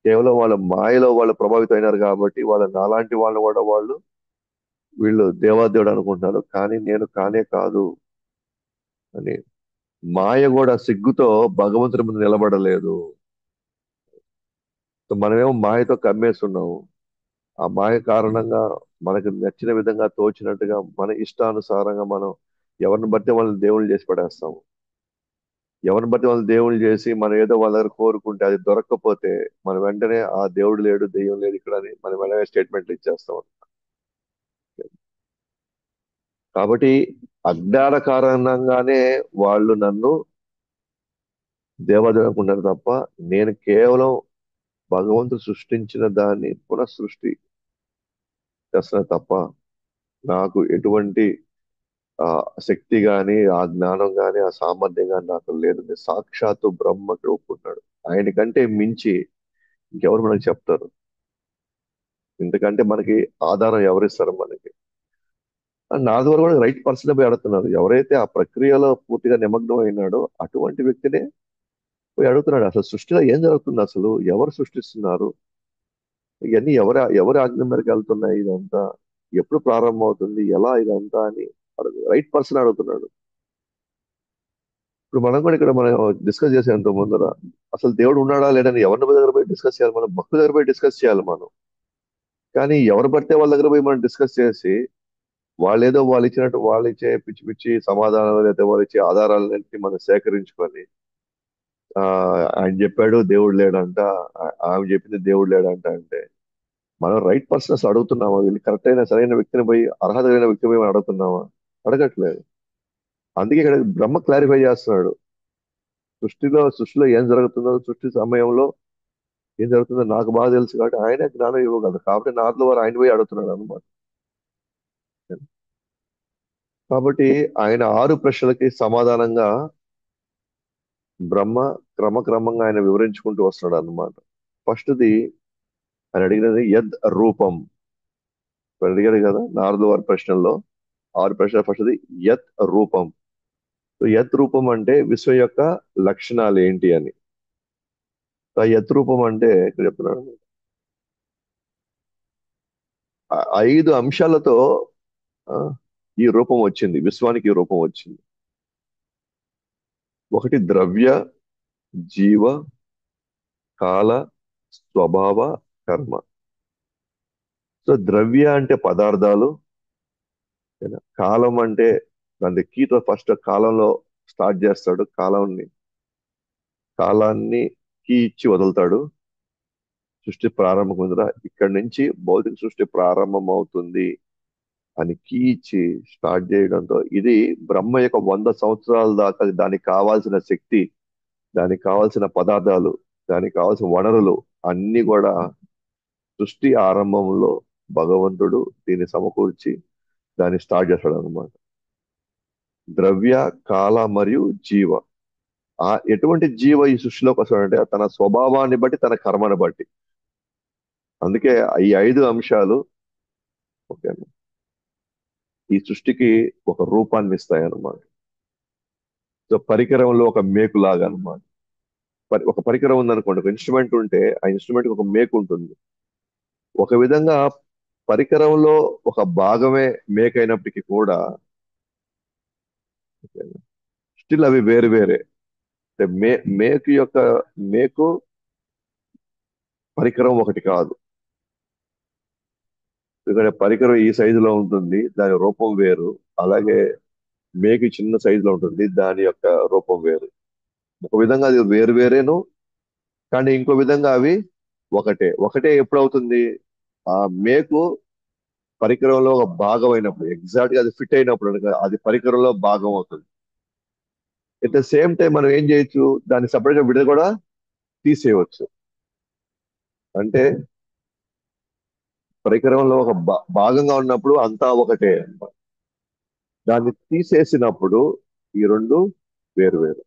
కేవలం వాళ్ళ మాయలో వాళ్ళు ప్రభావితం అయినారు కాబట్టి వాళ్ళ నాలాంటి వాళ్ళు కూడా వీళ్ళు దేవాదేవుడు అనుకుంటున్నారు, కానీ నేను కానే కాదు అని. మాయ కూడా సిగ్గుతో భగవంతుడి ముందు నిలబడలేదు. సో మనమేమో మాయతో కమ్మేస్తున్నాము. ఆ మాయ కారణంగా మనకు నచ్చిన విధంగా తోచినట్టుగా మన ఇష్టానుసారంగా మనం ఎవరిని బట్టి వాళ్ళని దేవుళ్ళు చేసి పడేస్తాము. ఎవరిని బట్టి వాళ్ళు దేవుళ్ళు చేసి మనం ఏదో వాళ్ళ దగ్గర కోరుకుంటే అది దొరకకపోతే మనం వెంటనే ఆ దేవుడు లేడు దెయ్యం లేదు ఇక్కడ అని మనం వెంటనే స్టేట్మెంట్లు ఇచ్చేస్తాం. కాబట్టి అజ్ఞాన కారణంగానే వాళ్ళు నన్ను దేవాదేవుడు అనుకుంటారు తప్ప నేను కేవలం భగవంతుడు సృష్టించిన దాన్ని పునఃసృష్టి చేస్తున్నా తప్ప నాకు ఎటువంటి ఆ శక్తి గాని, ఆ జ్ఞానం గాని, ఆ సామర్థ్యం గాని నాకు లేదు. నేను సాక్షాత్తు బ్రహ్మకి ఒప్పుకుంటాడు. ఆయన కంటే మించి ఇంకెవరు మనకి చెప్తారు? ఎందుకంటే మనకి ఆధారం ఎవరిస్తారు మనకి? నా ద్వారా కూడా రైట్ పర్సన్ పోయి అడుగుతున్నారు. ఎవరైతే ఆ ప్రక్రియలో పూర్తిగా నిమగ్నం అయినాడో అటువంటి వ్యక్తినే పోయి అడుగుతున్నాడు. అసలు సృష్టిలో ఏం జరుగుతుంది, అసలు ఎవరు సృష్టిస్తున్నారు, ఇవన్నీ ఎవరి ఆజ్ఞ మేరకు వెళ్తున్నాయి, ఇదంతా ఎప్పుడు ప్రారంభం అవుతుంది, ఎలా ఇదంతా అని రైట్ పర్సన్ అడుగుతున్నాడు. ఇప్పుడు మనం కూడా ఇక్కడ మనం డిస్కస్ చేసేంత ముందర అసలు దేవుడు ఉన్నాడా లేడని ఎవరిని దగ్గర పోయి డిస్కస్ చేయాలి, మనం భక్తుల దగ్గర పోయి డిస్కస్ చేయాలి మనం. కానీ ఎవరు పడితే వాళ్ళ దగ్గర పోయి మనం డిస్కస్ చేసి వాళ్ళేదో వాళ్ళు ఇచ్చినట్టు వాళ్ళు ఇచ్చే పిచ్చి పిచ్చి సమాధానాలు లేదా వాళ్ళు ఇచ్చే ఆధారాలన్నింటినీ మనం సేకరించుకొని ఆ ఆయన చెప్పాడు దేవుడు లేడంట, ఆమె చెప్పింది దేవుడు లేడంట అంటే మనం రైట్ పర్సన్స్ అడుగుతున్నామా? వీళ్ళు కరెక్ట్ అయిన సరైన వ్యక్తిని పోయి అర్హత కలిగిన వ్యక్తిని పోయి మనం అడుగుతున్నామా? అడగట్లేదు. అందుకే ఇక్కడ బ్రహ్మ క్లారిఫై చేస్తున్నాడు. సృష్టిలో ఏం జరుగుతుందో, సృష్టి సమయంలో ఏం జరుగుతుందో నాకు బాగా తెలుసు కాబట్టి ఆయనే జ్ఞానం ఇవ్వగలరు, కాబట్టి నాతో వారు ఆయన పోయి అడుగుతున్నాడు అనమాట. కాబట్టి ఆయన 6 ప్రశ్నలకి సమాధానంగా బ్రహ్మ క్రమక్రమంగా ఆయన వివరించుకుంటూ వస్తున్నాడు అన్నమాట. ఫస్ట్ది ఆయన అడిగినది యద్ రూపం. ఇప్పుడు అడిగారు కదా నారదు వారి ప్రశ్నల్లో 6 ప్రశ్నలు. ఫస్ట్ది యత్ రూపం. సో యత్ రూపం అంటే విశ్వ యొక్క లక్షణాలు ఏంటి అని. సో ఆ యత్ రూపం అంటే ఇక్కడ చెప్తున్నాడు 5 అంశాలతో ఆ, ఈ రూపం వచ్చింది, విశ్వానికి ఈ రూపం వచ్చింది. ఒకటి ద్రవ్య, జీవ, కాల, స్వభావ, కర్మ. సో ద్రవ్య అంటే పదార్థాలు, ఏనా? కాలం అంటే దాని కీతో ఫస్ట్ కాలంలో స్టార్ట్ చేస్తాడు, కాలాన్ని కీ ఇచ్చి వదులుతాడు. సృష్టి ప్రారంభం ముందర ఇక్కడి నుంచి భౌతిక సృష్టి ప్రారంభం అవుతుంది అని కీ ఇచ్చి స్టార్ట్ చేయడంతో ఇది బ్రహ్మ యొక్క 100 సంవత్సరాల దాకా దానికి కావాల్సిన శక్తి, దానికి కావాల్సిన పదార్థాలు, దానికి కావాల్సిన వనరులు అన్ని కూడా సృష్టి ఆరంభంలో భగవంతుడు దీన్ని సమకూర్చి దాన్ని స్టార్ట్ చేస్తాడు అనమాట. ద్రవ్య, కాల మరియు జీవ. ఎటువంటి జీవ ఈ సృష్టిలోకి వస్తాడంటే తన స్వభావాన్ని బట్టి, తన కర్మని బట్టి. అందుకే ఈ 5 అంశాలు ఓకే ఈ సృష్టికి ఒక రూపాన్ని ఇస్తాయి అన్నమాట. సో పరికరంలో ఒక మేకు లాగా అన్నమాట. ఒక పరికరం ఉందనుకోండి, ఒక ఇన్స్ట్రుమెంట్ ఉంటే ఆ ఇన్స్ట్రుమెంట్ ఒక మేక్ ఉంటుంది. ఒక విధంగా పరికరంలో ఒక భాగమే మేక్ అయినప్పటికీ కూడా స్టిల్ అవి వేరు వేరే. అంటే మేకు యొక్క మేకు పరికరం ఒకటి కాదు. ఎందుకంటే పరికరం ఈ సైజులో ఉంటుంది, దాని రూపం వేరు. అలాగే మేకు చిన్న సైజులో ఉంటుంది, దాని యొక్క రూపం వేరు. ఒక విధంగా అది వేరు వేరేను, కానీ ఇంకో విధంగా అవి ఒకటే. ఒకటే ఎప్పుడవుతుంది? ఆ మేకు పరికరంలో ఒక భాగం అయినప్పుడు, ఎగ్జాక్ట్ గా అది ఫిట్ అయినప్పుడు అది పరికరంలో భాగం అవుతుంది. ఎట్ ద సేమ్ టైం మనం ఏం చేయొచ్చు, దాన్ని సపరేట్ గా విడద కూడా తీసేయవచ్చు. అంటే పరికరంలో ఒక భాగంగా ఉన్నప్పుడు అంతా ఒకటే. దాన్ని తీసేసినప్పుడు ఈ రెండు వేరు వేరు.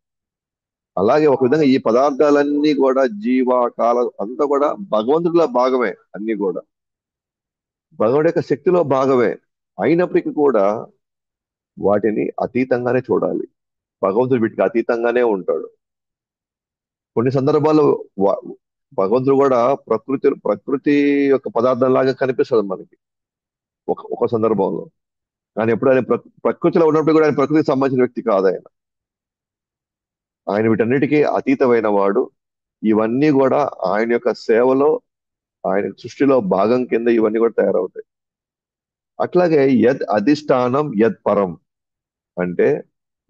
అలాగే ఒక విధంగా ఈ పదార్థాలన్నీ కూడా జీవ కాల అంతా కూడా భగవంతుడిలో భాగమే. అన్ని కూడా భగవంతుడి యొక్క శక్తిలో భాగమే. అయినప్పటికీ కూడా వాటిని అతీతంగానే చూడాలి. భగవంతుడు వీటికి అతీతంగానే ఉంటాడు. కొన్ని సందర్భాల్లో వ- భగవంతుడు కూడా ప్రకృతి యొక్క పదార్థం లాగా కనిపిస్తుంది మనకి ఒక సందర్భంలో. కానీ ఎప్పుడు ఆయన ప్రకృతిలో ఉన్నప్పుడు కూడా ఆయన ప్రకృతికి సంబంధించిన వ్యక్తి కాదు ఆయన. ఆయన వీటన్నిటికీ అతీతమైన వాడు. ఇవన్నీ కూడా ఆయన యొక్క సేవలో, ఆయన సృష్టిలో భాగం కింద ఇవన్నీ కూడా తయారవుతాయి. అట్లాగే యద్ అధిష్టానం యద్ పరం అంటే,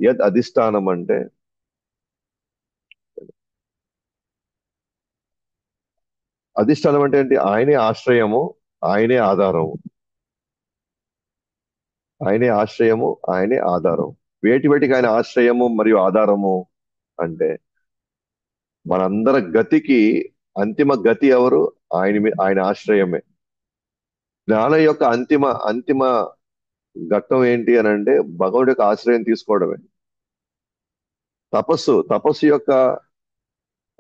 యద్ అధిష్టానం అంటే అధిష్టానం అంటే ఏంటి? ఆయనే ఆశ్రయము, ఆయనే ఆధారము. ఆయనే ఆశ్రయము, ఆయనే ఆధారం. వేటికి ఆయన ఆశ్రయము మరియు ఆధారము అంటే, మనందరి గతికి అంతిమ గతి ఎవరు? ఆయన ఆశ్రయమే. జ్ఞానం యొక్క అంతిమ అంతిమ ఘట్టం ఏంటి అని అంటే, భగవుడి యొక్క ఆశ్రయం తీసుకోవడమే. తపస్సు యొక్క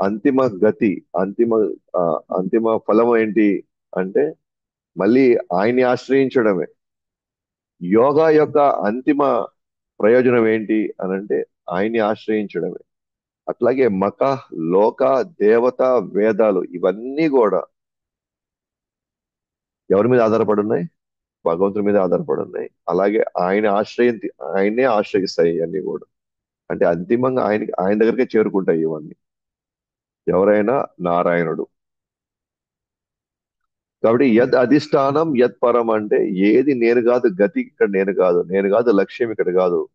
అంతిమ గతి, అంతిమ ఆ, అంతిమ ఫలం ఏంటి అంటే, మళ్ళీ ఆయన్ని ఆశ్రయించడమే. యోగా యొక్క అంతిమ ప్రయోజనం ఏంటి అనంటే, ఆయన్ని ఆశ్రయించడమే. అట్లాగే మత, లోక, దేవత, వేదాలు ఇవన్నీ కూడా ఎవరి మీద ఆధారపడి ఉన్నాయి? భగవంతుడి మీద ఆధారపడి ఉన్నాయి. అలాగే ఆయన్నే ఆశ్రయిస్తాయి ఇవన్నీ కూడా. అంటే అంతిమంగా ఆయన దగ్గరికే చేరుకుంటాయి ఇవన్నీ. ఎవరైనా నారాయణుడు. కాబట్టి యద్ అధిష్టానం యత్ పరం అంటే, ఏది నేను కాదు గతి, ఇక్కడ నేను కాదు, నేను కాదు లక్ష్యం, ఇక్కడ కాదు.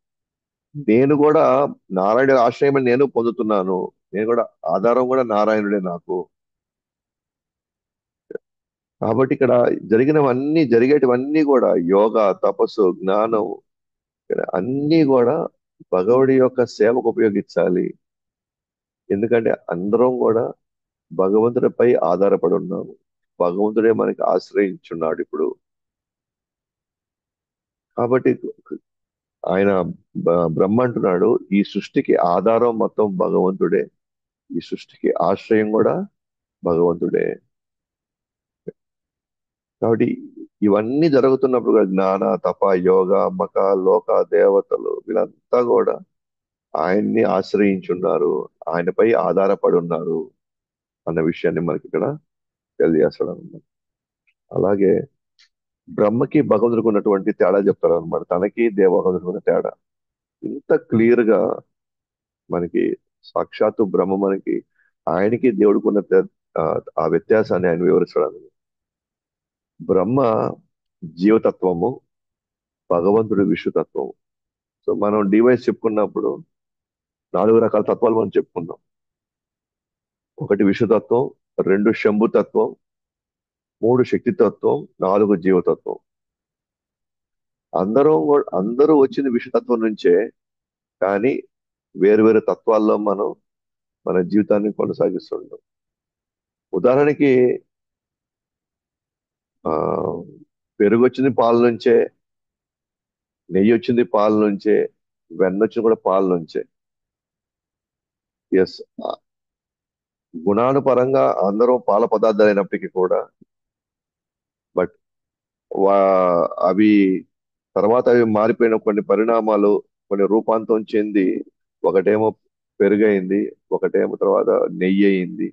నేను కూడా నారాయణ ఆశ్రయం నేను పొందుతున్నాను. నేను కూడా ఆధారం కూడా నారాయణుడే నాకు. కాబట్టి ఇక్కడ జరిగేటివన్నీ కూడా యోగా, తపస్సు, జ్ఞానం, అన్నీ కూడా భగవుడి యొక్క సేవకు ఉపయోగించాలి. ఎందుకంటే అందరం కూడా భగవంతుడిపై ఆధారపడి ఉన్నాము. భగవంతుడే మనకి ఆశ్రయించున్నాడు ఇప్పుడు. కాబట్టి ఆయన బ్రహ్మ అంటున్నాడు, ఈ సృష్టికి ఆధారం మొత్తం భగవంతుడే, ఈ సృష్టికి ఆశ్రయం కూడా భగవంతుడే. కాబట్టి ఇవన్నీ జరుగుతున్నప్పుడు కూడా జ్ఞాన, తప, యోగ, మక, లోక, దేవతలు వీళ్ళంతా కూడా ఆయన్ని ఆశ్రయించున్నారు, ఆయనపై ఆధారపడి ఉన్నారు అన్న విషయాన్ని మనకి ఇక్కడ తెలియజేస్తాడు అనమాట. అలాగే బ్రహ్మకి భగవంతుడికి ఉన్నటువంటి తేడా చెప్తారు అనమాట. తనకి భగవంతుడికి ఉన్న తేడా ఇంత క్లియర్ గా మనకి, సాక్షాత్తు బ్రహ్మ మనకి, ఆయనకి దేవుడికి ఉన్న ఆ ఆ వ్యత్యాసాన్ని ఆయన వివరిస్తాడు. బ్రహ్మ జీవతత్వము, భగవంతుడు విష్ణుతత్వము. సో మనం డివైస్ చెప్పుకున్నప్పుడు 4 రకాల తత్వాలు మనం చెప్పుకున్నాం. ఒకటి విష్ణుతత్వం, 2 శంభుతత్వం, 3 శక్తితత్వం, 4 జీవతత్వం. అందరూ వచ్చింది విష్ణుతత్వం నుంచే. కానీ వేరు వేరు తత్వాల్లో మనం మన జీవితాన్ని కొనసాగిస్తుంటాం. ఉదాహరణకి ఆ పెరుగు వచ్చింది పాల నుంచే, నెయ్యి వచ్చింది పాల నుంచే, వెన్న వచ్చింది కూడా పాల నుంచే. ఎస్, గుణానుపరంగా అందరం పాల పదార్థాలు అయినప్పటికీ కూడా, బట్ అవి తర్వాత అవి మారిపోయిన కొన్ని పరిణామాలు, కొన్ని రూపాంతరం చెంది, ఒకటేమో పెరుగయింది, ఒకటేమో తర్వాత నెయ్యి అయింది.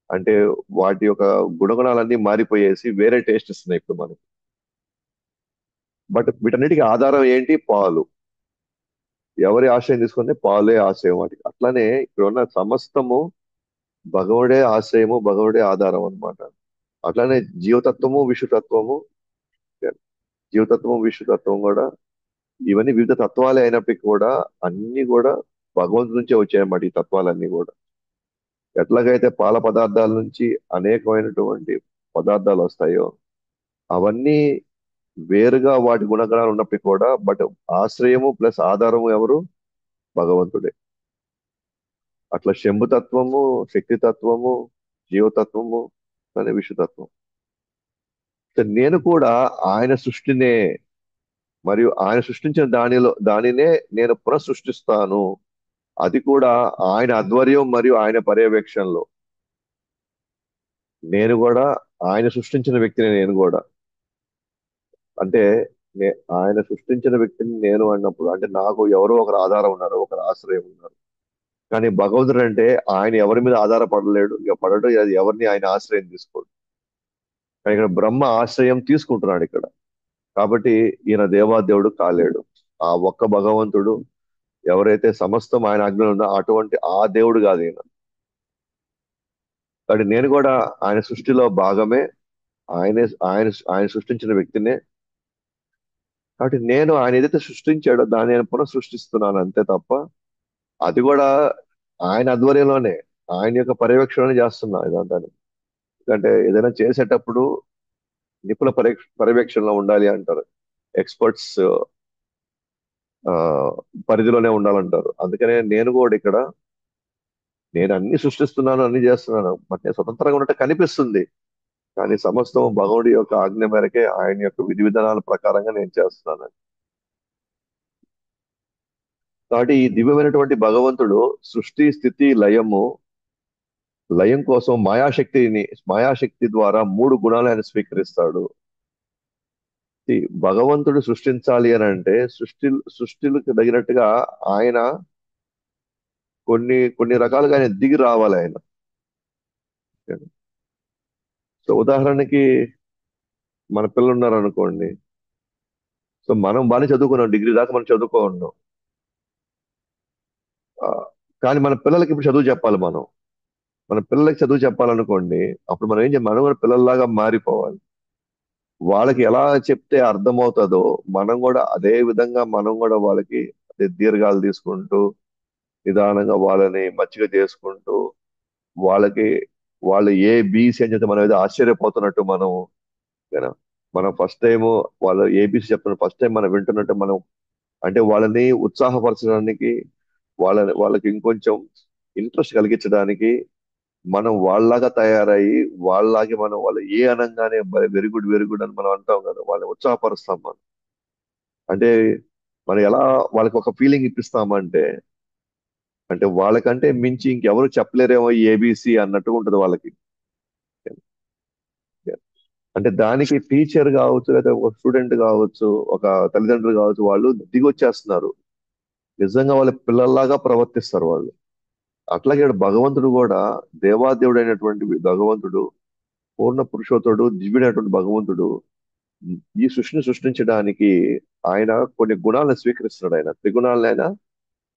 అంటే వాటి యొక్క గుణగణాలన్నీ మారిపోయేసి వేరే టేస్ట్ ఇస్తున్నాయి ఇప్పుడు మనకి. బట్ వీటన్నిటికీ ఆధారం ఏంటి? పాలు. ఎవరి ఆశ్రయం తీసుకుంటే పాలే ఆశ్రయం వాటికి. అట్లానే ఇక్కడ ఉన్న సమస్తము భగవుడే ఆశ్రయము, భగవుడే ఆధారం అన్నమాట. అట్లానే జీవతత్వము, విషుతత్వము, జీవతత్వం, విషుతత్వం కూడా ఇవన్నీ వివిధ తత్వాలే అయినప్పటికీ కూడా అన్ని కూడా భగవంతు నుంచే వచ్చాయన్నమాట ఈ తత్వాలన్నీ కూడా. ఎట్లాగైతే పాల పదార్థాల నుంచి అనేకమైనటువంటి పదార్థాలు వస్తాయో అవన్నీ వేరుగా వాటి గుణగణాలు ఉన్నప్పటికీ కూడా బట్ ఆశ్రయము ప్లస్ ఆధారము ఎవరు? భగవంతుడే. అట్లా శంభుతత్వము, శక్తితత్వము, జీవతత్వము అనే విషుతత్వం. సో నేను కూడా ఆయన సృష్టినే, మరియు ఆయన సృష్టించిన దానినే నేను పునఃసృష్టిస్తాను. అది కూడా ఆయన ఆధ్వర్యం మరియు ఆయన పర్యవేక్షణలో. నేను కూడా ఆయన సృష్టించిన వ్యక్తిని, నేను కూడా అంటే ఆయన సృష్టించిన వ్యక్తిని నేను అన్నప్పుడు అంటే నాకు ఎవరో ఒకరు ఆధారం ఉన్నారు, ఒకరు ఆశ్రయం ఉన్నారు. కానీ భగవంతుడు అంటే ఆయన ఎవరి మీద ఆధారపడలేడు, ఇక పడడు, అది ఎవరిని ఆయన ఆశ్రయం తీసుకోడు. కానీ ఇక్కడ బ్రహ్మ ఆశ్రయం తీసుకుంటున్నాడు ఇక్కడ. కాబట్టి ఈయన దేవాదేవుడు కాలేడు. ఆ ఒక్క భగవంతుడు ఎవరైతే సమస్తం ఆయన ఆజ్ఞలో ఉందో అటువంటి ఆ దేవుడు కాదు ఈయన. కాబట్టి నేను కూడా ఆయన సృష్టిలో భాగమే. ఆయనే ఆయన ఆయన సృష్టించిన వ్యక్తినే. కాబట్టి నేను ఆయన ఏదైతే సృష్టించాడో దాన్ని నేను పునః సృష్టిస్తున్నాను అంతే తప్ప అది కూడా ఆయన ఆధ్వర్యంలోనే, ఆయన యొక్క పర్యవేక్షణ చేస్తున్నా ఇదంతా. ఎందుకంటే ఏదైనా చేసేటప్పుడు నిపుణ పర్యవేక్షణలో ఉండాలి అంటారు. ఎక్స్పర్ట్స్ పరిధిలోనే ఉండాలంటారు. అందుకనే నేను కూడా ఇక్కడ నేను అన్ని సృష్టిస్తున్నాను, అన్ని చేస్తున్నాను, బట్ నేను స్వతంత్రంగా ఉన్నట్టు కనిపిస్తుంది. కానీ సమస్తం భగవుడి యొక్క ఆజ్ఞ మేరకే, ఆయన యొక్క విధి విధానాల ప్రకారంగా నేను చేస్తున్నాను. కాబట్టి ఈ దివ్యమైనటువంటి భగవంతుడు సృష్టి, స్థితి, లయం కోసం మాయాశక్తి ద్వారా మూడు గుణాలు ఆయన స్వీకరిస్తాడు. భగవంతుడు సృష్టించాలి అని అంటే సృష్టిలకు తగినట్టుగా ఆయన కొన్ని కొన్ని రకాలుగా ఆయన దిగి రావాలి ఆయన. సో ఉదాహరణకి మన పిల్లలు ఉన్నారు అనుకోండి. సో మనం బాగానే చదువుకున్నాం, డిగ్రీ దాకా మనం చదువుకో ఉన్నాం. ఆ, కానీ మన పిల్లలకి ఇప్పుడు చదువు చెప్పాలి మనం. మన పిల్లలకి చదువు చెప్పాలనుకోండి, అప్పుడు మనం ఏం చేయాలి? మనం కూడా పిల్లల్లాగా మారిపోవాలి. వాళ్ళకి ఎలా చెప్తే అర్థమవుతుందో మనం కూడా అదే విధంగా మనం కూడా వాళ్ళకి అదే దీర్ఘాలు తీసుకుంటూ నిదానంగా వాళ్ళని మచ్చిక చేసుకుంటూ వాళ్ళకి వాళ్ళు ఏ బీసీ అని చెప్తే మనం ఏదో ఆశ్చర్యపోతున్నట్టు మనం ఏనా? మనం ఫస్ట్ టైం వాళ్ళు ఏబీసీ చెప్తున్న ఫస్ట్ టైం మనం వింటున్నట్టు మనం అంటే వాళ్ళని ఉత్సాహపరచడానికి వాళ్ళకి ఇంకొంచెం ఇంట్రెస్ట్ కలిగించడానికి మనం వాళ్ళలాగా తయారయ్యి వాళ్ళలాగే మనం వాళ్ళు ఏ అనగానే వెరీ గుడ్ వెరీ గుడ్ అని మనం అంటాం కదా, వాళ్ళని ఉత్సాహపరుస్తాం మనం. అంటే మనం ఎలా వాళ్ళకి ఒక ఫీలింగ్ ఇప్పిస్తామంటే అంటే వాళ్ళకంటే మించి ఇంకెవరు చెప్పలేరేమో ఈ ఏబిసి అన్నట్టుగా ఉంటుంది వాళ్ళకి. అంటే దానికి టీచర్ కావచ్చు, లేదా ఒక స్టూడెంట్ కావచ్చు, ఒక తల్లిదండ్రులు కావచ్చు, వాళ్ళు దిగొచ్చేస్తున్నారు. నిజంగా వాళ్ళ పిల్లల్లాగా ప్రవర్తిస్తారు వాళ్ళు. అట్లాగే ఇక్కడ భగవంతుడు కూడా దేవాదేవుడు అయినటువంటి భగవంతుడు, పూర్ణ పురుషోత్తరుడు, దివ్యుడైనటువంటి భగవంతుడు ఈ సృష్టిని సృష్టించడానికి ఆయన కొన్ని గుణాలను స్వీకరిస్తున్నాడు. ఆయన త్రిగుణాలను ఆయన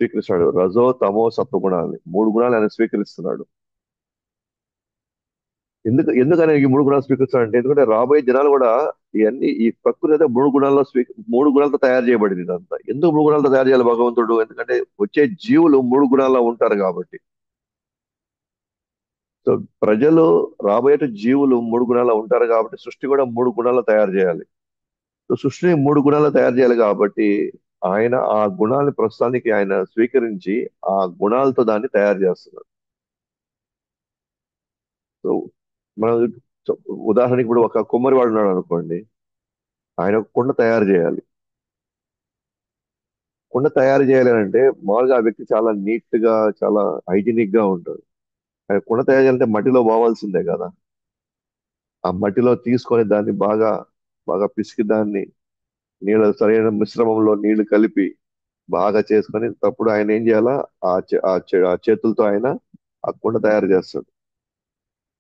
స్వీకరిస్తున్నాడు. రజో తమో సత్వ గుణాలని మూడు గుణాలు ఆయన స్వీకరిస్తున్నాడు. ఎందుకని ఈ మూడు గుణాలు స్వీకరిస్తున్నాడు అంటే ఎందుకంటే రాబోయే జనాలు కూడా ఇవన్నీ ఈ ప్రకృతి అయితే మూడు గుణాలతో తయారు చేయబడింది. ఇదంతా ఎందుకు మూడు గుణాలతో తయారు చేయాలి భగవంతుడు? ఎందుకంటే వచ్చే జీవులు మూడు గుణాల్లో ఉంటారు కాబట్టి. సో ప్రజలు రాబోయే జీవులు మూడు గుణాల్లో ఉంటారు కాబట్టి సృష్టి కూడా మూడు గుణాల్లో తయారు చేయాలి. సో సృష్టిని మూడు గుణాల్లో తయారు చేయాలి కాబట్టి ఆయన ఆ గుణాలని ప్రస్తుతానికి ఆయన స్వీకరించి ఆ గుణాలతో దాన్ని తయారు చేస్తున్నారు. సో మనం సో ఉదాహరణకి ఇప్పుడు ఒక కుమ్మరివాడు ఉన్నాడు అనుకోండి. ఆయన ఒక కుండ తయారు చేయాలి. కుండ తయారు చేయాలి అని అంటే మామూలుగా ఆ వ్యక్తి చాలా నీట్ గా చాలా హైజీనిక్ గా ఉంటాడు. ఆయన కుండ తయారు చేయాలంటే మట్టిలో పోవాల్సిందే కదా. ఆ మట్టిలో తీసుకొని దాన్ని బాగా బాగా పిసికి దాన్ని సరైన మిశ్రమంలో నీళ్లు కలిపి బాగా చేసుకొని అప్పుడు ఆయన ఏం చేయాలా, ఆ చేతులతో ఆయన ఆ కుండ తయారు చేస్తాడు.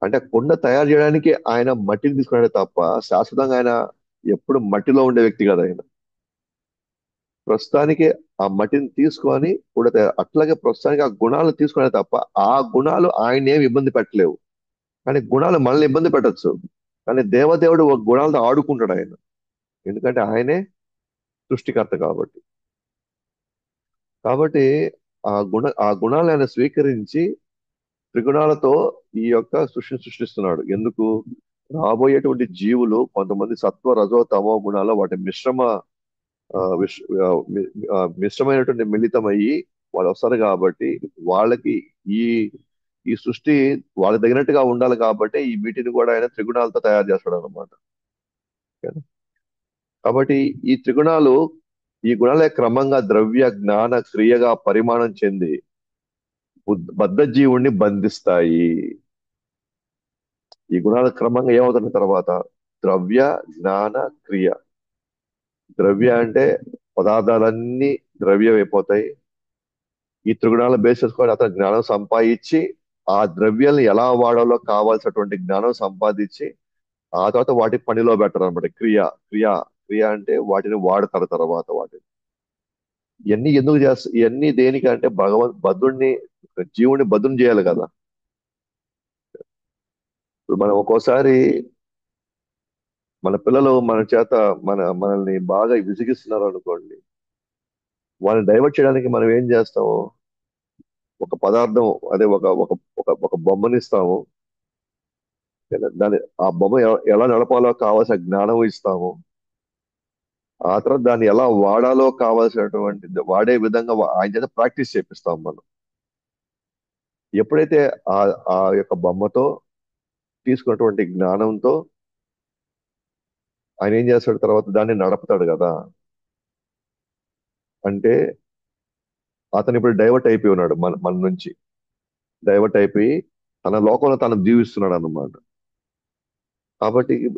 అంటే ఆ కుండ తయారు చేయడానికి ఆయన మట్టిని తీసుకున్నాడే తప్ప శాశ్వతంగా ఆయన ఎప్పుడు మట్టిలో ఉండే వ్యక్తి కదా ఆయన. ప్రస్తుతానికి ఆ మట్టిని తీసుకొని కూడా అట్లాగే ప్రస్తుతానికి ఆ గుణాలు తీసుకునే తప్ప ఆ గుణాలు ఆయన ఏమి ఇబ్బంది పెట్టలేవు. కానీ గుణాలు మనల్ని ఇబ్బంది పెట్టొచ్చు. కానీ దేవదేవుడు ఒక గుణాలతో ఆడుకుంటాడు ఆయన. ఎందుకంటే ఆయనే సృష్టికర్త కాబట్టి. కాబట్టి ఆ గుణాలను ఆయన స్వీకరించి త్రిగుణాలతో ఈ యొక్క సృష్టిని సృష్టిస్తున్నాడు. ఎందుకు? రాబోయేటువంటి జీవులు కొంతమంది సత్వ రజో తమో గుణాల వాటి మిశ్రమ ఆ, విష్ ఆ, మి- మిశ్రమైనటువంటి మిళితమయ్యి వాళ్ళు వస్తారు కాబట్టి వాళ్ళకి ఈ ఈ సృష్టి వాళ్ళకి తగినట్టుగా ఉండాలి కాబట్టి ఈ వీటిని కూడా ఆయన త్రిగుణాలతో తయారు చేస్తాడు అనమాట. కాబట్టి ఈ త్రిగుణాలు ఈ గుణాలే క్రమంగా ద్రవ్య జ్ఞాన క్రియగా పరిమాణం చెంది బద్ధ జీవుణ్ణి బంధిస్తాయి. ఈ గుణాలు క్రమంగా ఏమవుతున్న తర్వాత ద్రవ్య జ్ఞాన క్రియ. ద్రవ్య అంటే పదార్థాలన్నీ ద్రవ్యం అయిపోతాయి. ఈ త్రిగుణాలను బేస్ చేసుకొని అతను జ్ఞానం సంపాదించి ఆ ద్రవ్యాలను ఎలా వాడాలో కావాల్సినటువంటి జ్ఞానం సంపాదించి ఆ తర్వాత వాటి పనిలో పెట్టరు అనమాట. క్రియ క్రియ క్రియ అంటే వాటిని వాడతారు తర్వాత వాటిని. ఇవన్నీ ఎందుకు చేస్తా, ఇవన్నీ దేనికంటే బద్ధుడిని జీవుని బద్ధుని చేయాలి కదా. ఇప్పుడు మనం ఒక్కోసారి మన పిల్లలు మన చేత మనల్ని బాగా విసిగిస్తున్నారు అనుకోండి. వాళ్ళని డైవర్ట్ చేయడానికి మనం ఏం చేస్తాము? ఒక పదార్థం, అదే ఒక ఒక ఒక ఒక బొమ్మని ఇస్తాము. దాని ఆ బొమ్మ ఎలా నడపాలో కావాల్సిన జ్ఞానం ఇస్తాము. ఆ తర్వాత దాన్ని ఎలా వాడాలో కావాల్సినటువంటి వాడే విధంగా ఆయన చేత ప్రాక్టీస్ చేపిస్తాం మనం. ఎప్పుడైతే ఆ ఆ యొక్క బొమ్మతో తీసుకున్నటువంటి జ్ఞానంతో ఆయన ఏం చేస్తాడు తర్వాత దాన్ని నడుపుతాడు కదా. అంటే అతను ఇప్పుడు డైవర్ట్ అయిపోయి ఉన్నాడు మన నుంచి. డైవర్ట్ అయిపోయి తన లోకంలో తను జీవిస్తున్నాడు అన్నమాట. కాబట్టి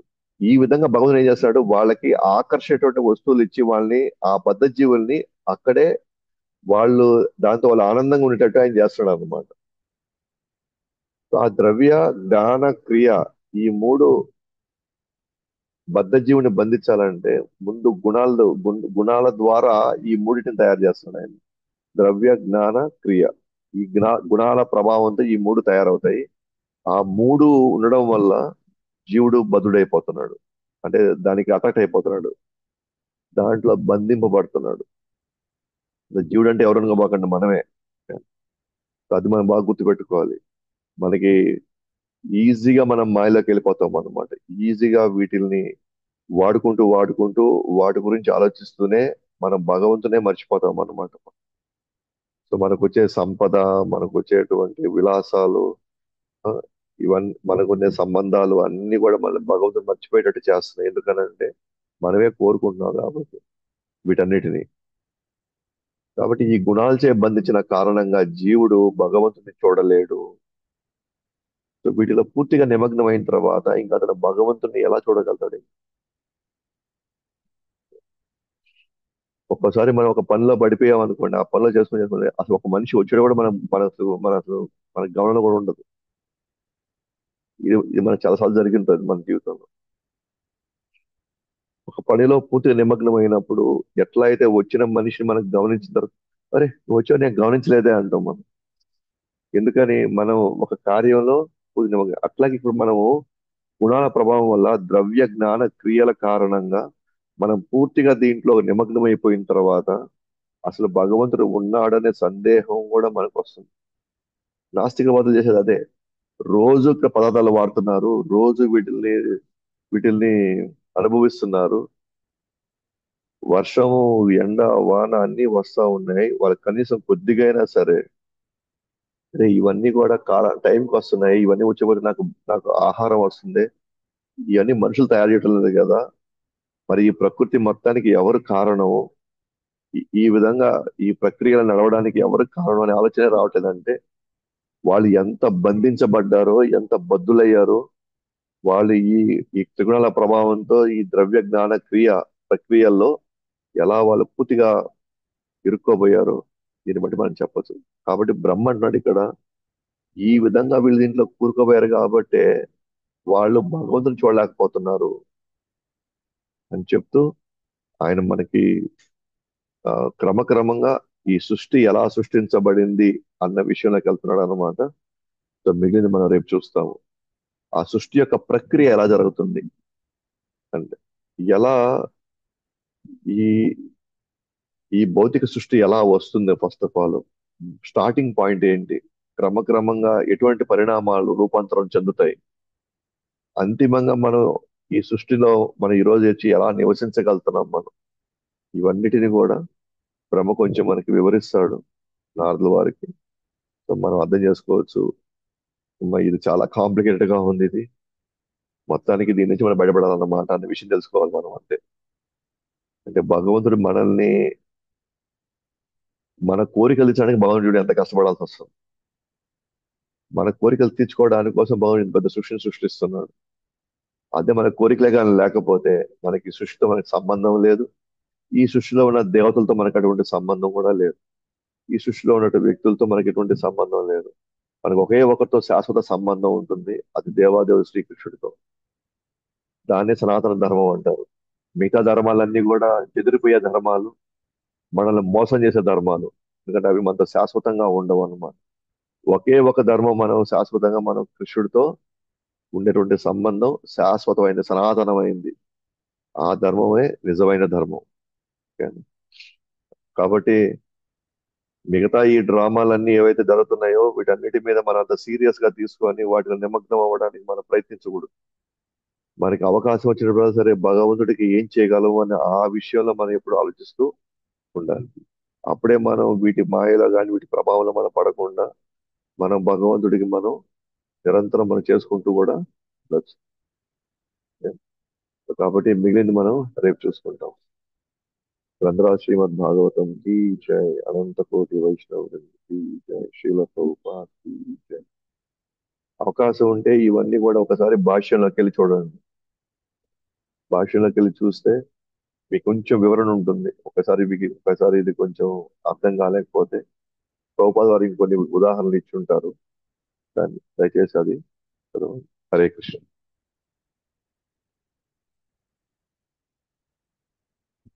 ఈ విధంగా భగవంతుడు ఏం చేస్తాడు, వాళ్ళకి ఆకర్షేటువంటి వస్తువులు ఇచ్చి వాళ్ళని ఆ బద్ధ జీవుల్ని అక్కడే వాళ్ళు దాంతో వాళ్ళు ఆనందంగా ఉండేటట్టు ఆయన చేస్తాడు అనమాట. ఆ ద్రవ్య జ్ఞాన క్రియ ఈ మూడు బద్ధ జీవుని బంధించాలంటే ముందు గుణాల ద్వారా ఈ మూడిటిని తయారు చేస్తాడు ఆయన. ద్రవ్య జ్ఞాన క్రియ ఈ గుణాల ప్రభావంతో ఈ మూడు తయారవుతాయి. ఆ మూడు ఉండడం వల్ల జీవుడు బద్ధుడైపోతున్నాడు. అంటే దానికి అటాక్ అయిపోతున్నాడు, దాంట్లో బంధింపబడుతున్నాడు. జీవుడు అంటే ఎవరనుకో బాకండి మనమే. అది మనం బాగా గుర్తుపెట్టుకోవాలి. మనకి ఈజీగా మనం మాయలోకి వెళ్ళిపోతాం అన్నమాట. ఈజీగా వీటిల్ని వాడుకుంటూ వాటి గురించి ఆలోచిస్తూనే మనం భగవంతునే మర్చిపోతాం అన్నమాట. సో మనకు వచ్చే సంపద, మనకు వచ్చేటువంటి విలాసాలు, ఆ, ఇవన్నీ మనకున్న సంబంధాలు అన్ని కూడా మన భగవంతుని మర్చిపోయేటట్టు చేస్తున్నాయి. ఎందుకనంటే మనమే కోరుకుంటున్నాం కాబట్టి వీటన్నిటిని. కాబట్టి ఈ గుణాలచే బంధించిన కారణంగా జీవుడు భగవంతుని చూడలేడు. సో వీటిలో పూర్తిగా నిమగ్నం అయిన తర్వాత ఇంకా అతను భగవంతుని ఎలా చూడగలుగుతాడు? ఒక్కసారి మనం ఒక పనిలో పడిపోయాం అనుకోండి, ఆ పనిలో చేసుకుని అసలు ఒక మనిషి వచ్చాడు కూడా మన గమనంలో కూడా ఉండదు. ఇది మనకు చాలాసార్లు జరిగింటుంది మన జీవితంలో. ఒక పనిలో పూర్తిగా నిమగ్నం అయినప్పుడు ఎట్లా అయితే వచ్చిన మనిషిని మనకు గమనించిన తర్వాత, అరే నువ్వు వచ్చావు నేను గమనించలేదే అంటాం మనం. ఎందుకని మనం ఒక కార్యంలో పూర్తి అట్లాగే ఇప్పుడు మనము గుణాల ప్రభావం వల్ల ద్రవ్య జ్ఞాన క్రియల కారణంగా మనం పూర్తిగా దీంట్లో నిమగ్నమైపోయిన తర్వాత అసలు భగవంతుడు ఉన్నాడనే సందేహం కూడా మనకు వస్తుంది. నాస్తికవాదులు చేసేది అదే. రోజు పదార్థాలు వాడుతున్నారు, రోజు వీటిల్ని అనుభవిస్తున్నారు. వర్షము, ఎండ, వాన అన్ని వస్తా ఉన్నాయి. వాళ్ళకి కనీసం కొద్దిగైనా సరే అరే ఇవన్నీ కూడా టైంకి వస్తున్నాయి, ఇవన్నీ వచ్చేపోతే నాకు నాకు ఆహారం వస్తుంది. ఇవన్నీ మనుషులు తయారు చేయటం లేదు కదా. మరి ఈ ప్రకృతి మొత్తానికి ఎవరు కారణం? ఈ విధంగా ఈ ప్రక్రియలు నడవడానికి ఎవరు కారణం అనే ఆలోచన రావట్లేదంటే వాళ్ళు ఎంత బంధించబడ్డారో, ఎంత బద్దులయ్యారో, వాళ్ళు ఈ త్రిగుణాల ప్రభావంతో ఈ ద్రవ్య జ్ఞాన క్రియ ప్రక్రియల్లో ఎలా వాళ్ళు పూర్తిగా ఇరుక్కోబోయారో దీన్ని బట్టి మనం చెప్పొచ్చు. కాబట్టి బ్రహ్మ అంటున్నాడు ఇక్కడ, ఈ విధంగా వీళ్ళు దీంట్లో కూరుకోబోయారు కాబట్టే వాళ్ళు భగవంతుని చూడలేకపోతున్నారు అని చెప్తూ ఆయన మనకి క్రమక్రమంగా ఈ సృష్టి ఎలా సృష్టించబడింది అన్న విషయంలోకి వెళ్తున్నాడు అనమాట. సో మిగిలింది మనం రేపు చూస్తాము. ఆ సృష్టి యొక్క ప్రక్రియ ఎలా జరుగుతుంది అంటే, ఎలా ఈ ఈ భౌతిక సృష్టి ఎలా వస్తుంది, first of all starting point ఏంటి, క్రమక్రమంగా ఎటువంటి పరిణామాలు రూపాంతరం చెందుతాయి, అంతిమంగా మనం ఈ సృష్టిలో మనం ఈ రోజు వచ్చి ఎలా నివసించగలుగుతున్నాం మనం, ఇవన్నిటిని కూడా బ్రహ్మ కొంచెం మనకి వివరిస్తాడు నారదుల వారికి. సో మనం అర్థం చేసుకోవచ్చు, ఇది చాలా కాంప్లికేటెడ్ గా ఉంది, ఇది మొత్తానికి దీని నుంచి మనం బయటపడాలన్నమాట అనే విషయం తెలుసుకోవాలి మనం అంతే. అంటే భగవంతుడు మనల్ని, మన కోరికలు తీర్చడానికి భగవంతుడు ఎంత కష్టపడాల్సి వస్తుంది, మన కోరికలు తీర్చుకోవడానికి కోసం భగవంతుడు ఇంత పెద్ద సృష్టిని సృష్టిస్తున్నాడు. అదే మన కోరికలే కానీ లేకపోతే మనకి సృష్టితో మనకి సంబంధం లేదు, ఈ సృష్టిలో ఉన్న దేవతలతో మనకు అటువంటి సంబంధం కూడా లేదు, ఈ సృష్టిలో ఉన్నటువంటి వ్యక్తులతో మనకి ఎటువంటి సంబంధం లేదు. మనకు ఒకే ఒకరితో శాశ్వత సంబంధం ఉంటుంది, అది దేవాదేవుడు శ్రీకృష్ణుడితో. దాన్నే సనాతన ధర్మం అంటారు. మిగతా ధర్మాలన్నీ కూడా చెదిరిపోయే ధర్మాలు, మనల్ని మోసం చేసే ధర్మాలు. ఎందుకంటే అవి మనతో శాశ్వతంగా ఉండవు అన్నమాట. ఒకే ఒక ధర్మం మనం శాశ్వతంగా మనం కృష్ణుడితో ఉండేటువంటి సంబంధం శాశ్వతమైనది, సనాతనమైంది. ఆ ధర్మమే నిజమైన ధర్మం. ఓకే? కాబట్టి మిగతా ఈ డ్రామాలన్నీ ఏవైతే జరుగుతున్నాయో వీటన్నిటి మీద మనం అంత సీరియస్ గా తీసుకొని వాటిలో నిమగ్నం అవ్వడానికి మనం ప్రయత్నించకూడదు. మనకి అవకాశం వచ్చినప్పుడు సరే భగవంతుడికి ఏం చేయగలము అని ఆ విషయంలో మనం ఎప్పుడు ఆలోచిస్తూ ఉండాలి. అప్పుడే మనం వీటి మాయలో కానీ వీటి ప్రభావంలో మనం పడకుండా మనం భగవంతుడికి మనం నిరంతరం మనం చేసుకుంటూ కూడా ఉండొచ్చు. కాబట్టి మిగిలింది మనం రేపు చూసుకుంటాం. గ్రంథరా శ్రీమద్ భాగవతం కీ జై, అనంత కోటి వైష్ణవుడు కీ జై, శ్రీల ప్రభుపాద్ కీ జై. అవకాశం ఉంటే ఇవన్నీ కూడా ఒకసారి భాష్యంలోకి వెళ్ళి చూడండి. భాష్యంలోకి వెళ్ళి చూస్తే మీకు కొంచెం వివరణ ఉంటుంది. ఒకసారి ఇది కొంచెం అర్థం కాలేకపోతే ప్రభుపాద వారు ఇంకొన్ని ఉదాహరణలు ఇచ్చి ఉంటారు, దాన్ని దయచేసి అది చదవండి. హరే కృష్ణ.